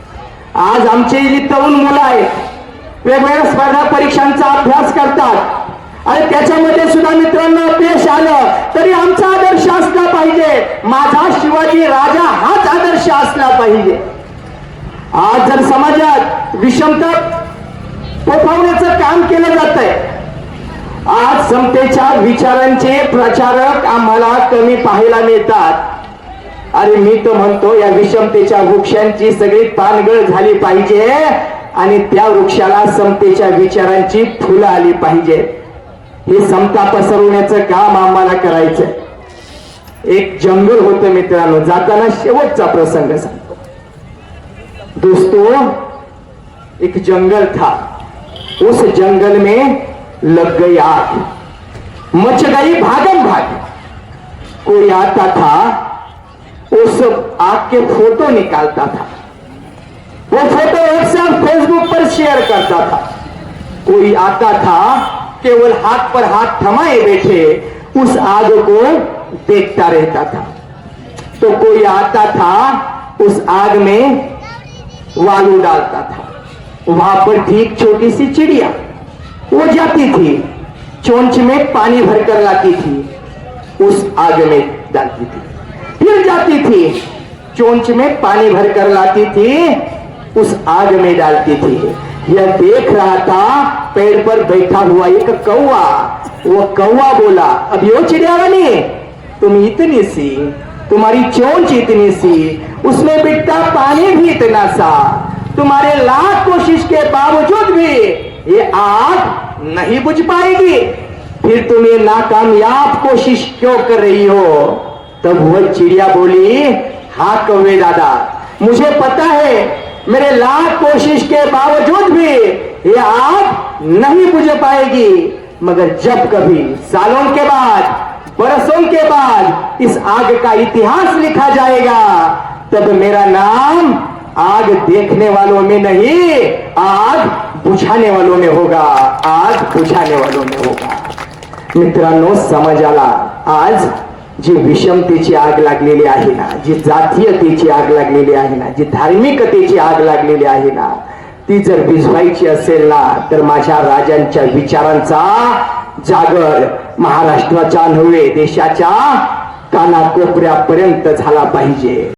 आज आमची जी तरुण मुलं आहेत, वेगवेगळ्या स्पर्धा परीक्षांचा अभ्यास करतात आणि त्याच्यामध्ये सुद्धा मित्रांनो अपयश आलं तरी आमचा आदर्श असला पाहिजे. माझा शिवाजी राजा हाच आदर्श असला पाहिजे. आज जर समाजात विषमता फोफावण्याचं काम केलं जात आहे, आज समतेच्या विचारांचे प्रचारक आम्हाला कमी पाहायला मिळतात. अरे मी तर म्हणतो, या विषमतेच्या वृक्षांची सगळी पानगळ झाली पाहिजे आणि त्या वृक्षाला समतेच्या विचारांची फुलं आली पाहिजे. हे समता पसरवण्याचं काम आम्हाला करायचंय. एक जंगल होतं मित्रांनो, जाताना शेवटचा प्रसंग सांगतो. दोस्तों, एक जंगल था, उस जंगल में लग गई आग, मच गई भागम भाग. कोई आता था, उस आग के फोटो निकालता था, वो फोटो एक साथ फेसबुक पर शेयर करता था. कोई आता था, केवल हाथ पर हाथ थमाए बैठे उस आग को देखता रहता था. तो कोई आता था, उस आग में वालू डालता था. वहां पर ठीक छोटी सी चिड़िया वो जाती थी, चोंच में पानी भरकर लाती थी, उस आग में डालती थी, फिर जाती थी, चोंच में पानी भरकर लाती थी, उस आग में डालती थी. यह देख रहा था पेड़ पर बैठा हुआ एक कौवा. वो कौवा बोला, अब यो चिड़िया रानी, तुम इतनी सी, तुम्हारी चोंच इतनी सी, उसमें बिकता पानी भी इतना सा, तुम्हारे लाख कोशिश के बावजूद भी ये आग नहीं बुझ पाएगी, फिर तुम ये नाकामयाब कोशिश क्यों कर रही हो? तब वह चिड़िया बोली, हाँ कौवे दादा, मुझे पता है मेरे लाख कोशिश के बावजूद भी ये आग नहीं बुझ पाएगी, मगर जब कभी सालों के बाद, बरसों के बाद इस आग का इतिहास लिखा जाएगा, तब मेरा नाम आग देखने वालों में नहीं, आग बुझाने वालों में होगा. आग बुझाने वालों में होगा. मित्रांनो, समाजाला आज जी विषमतेची आग लागलेली आहे ना, जी जातीयतेची आग लागलेली आहे ना, जी धार्मिकतेची आग लागलेली आहे ना, ती जर विझवायची असेल ना, तर माझ्या राजांच्या विचारांचा जागर महाराष्ट्राच्या नव्हे, देशाच्या कानाकोपऱ्यापर्यंत झाला पाहिजे.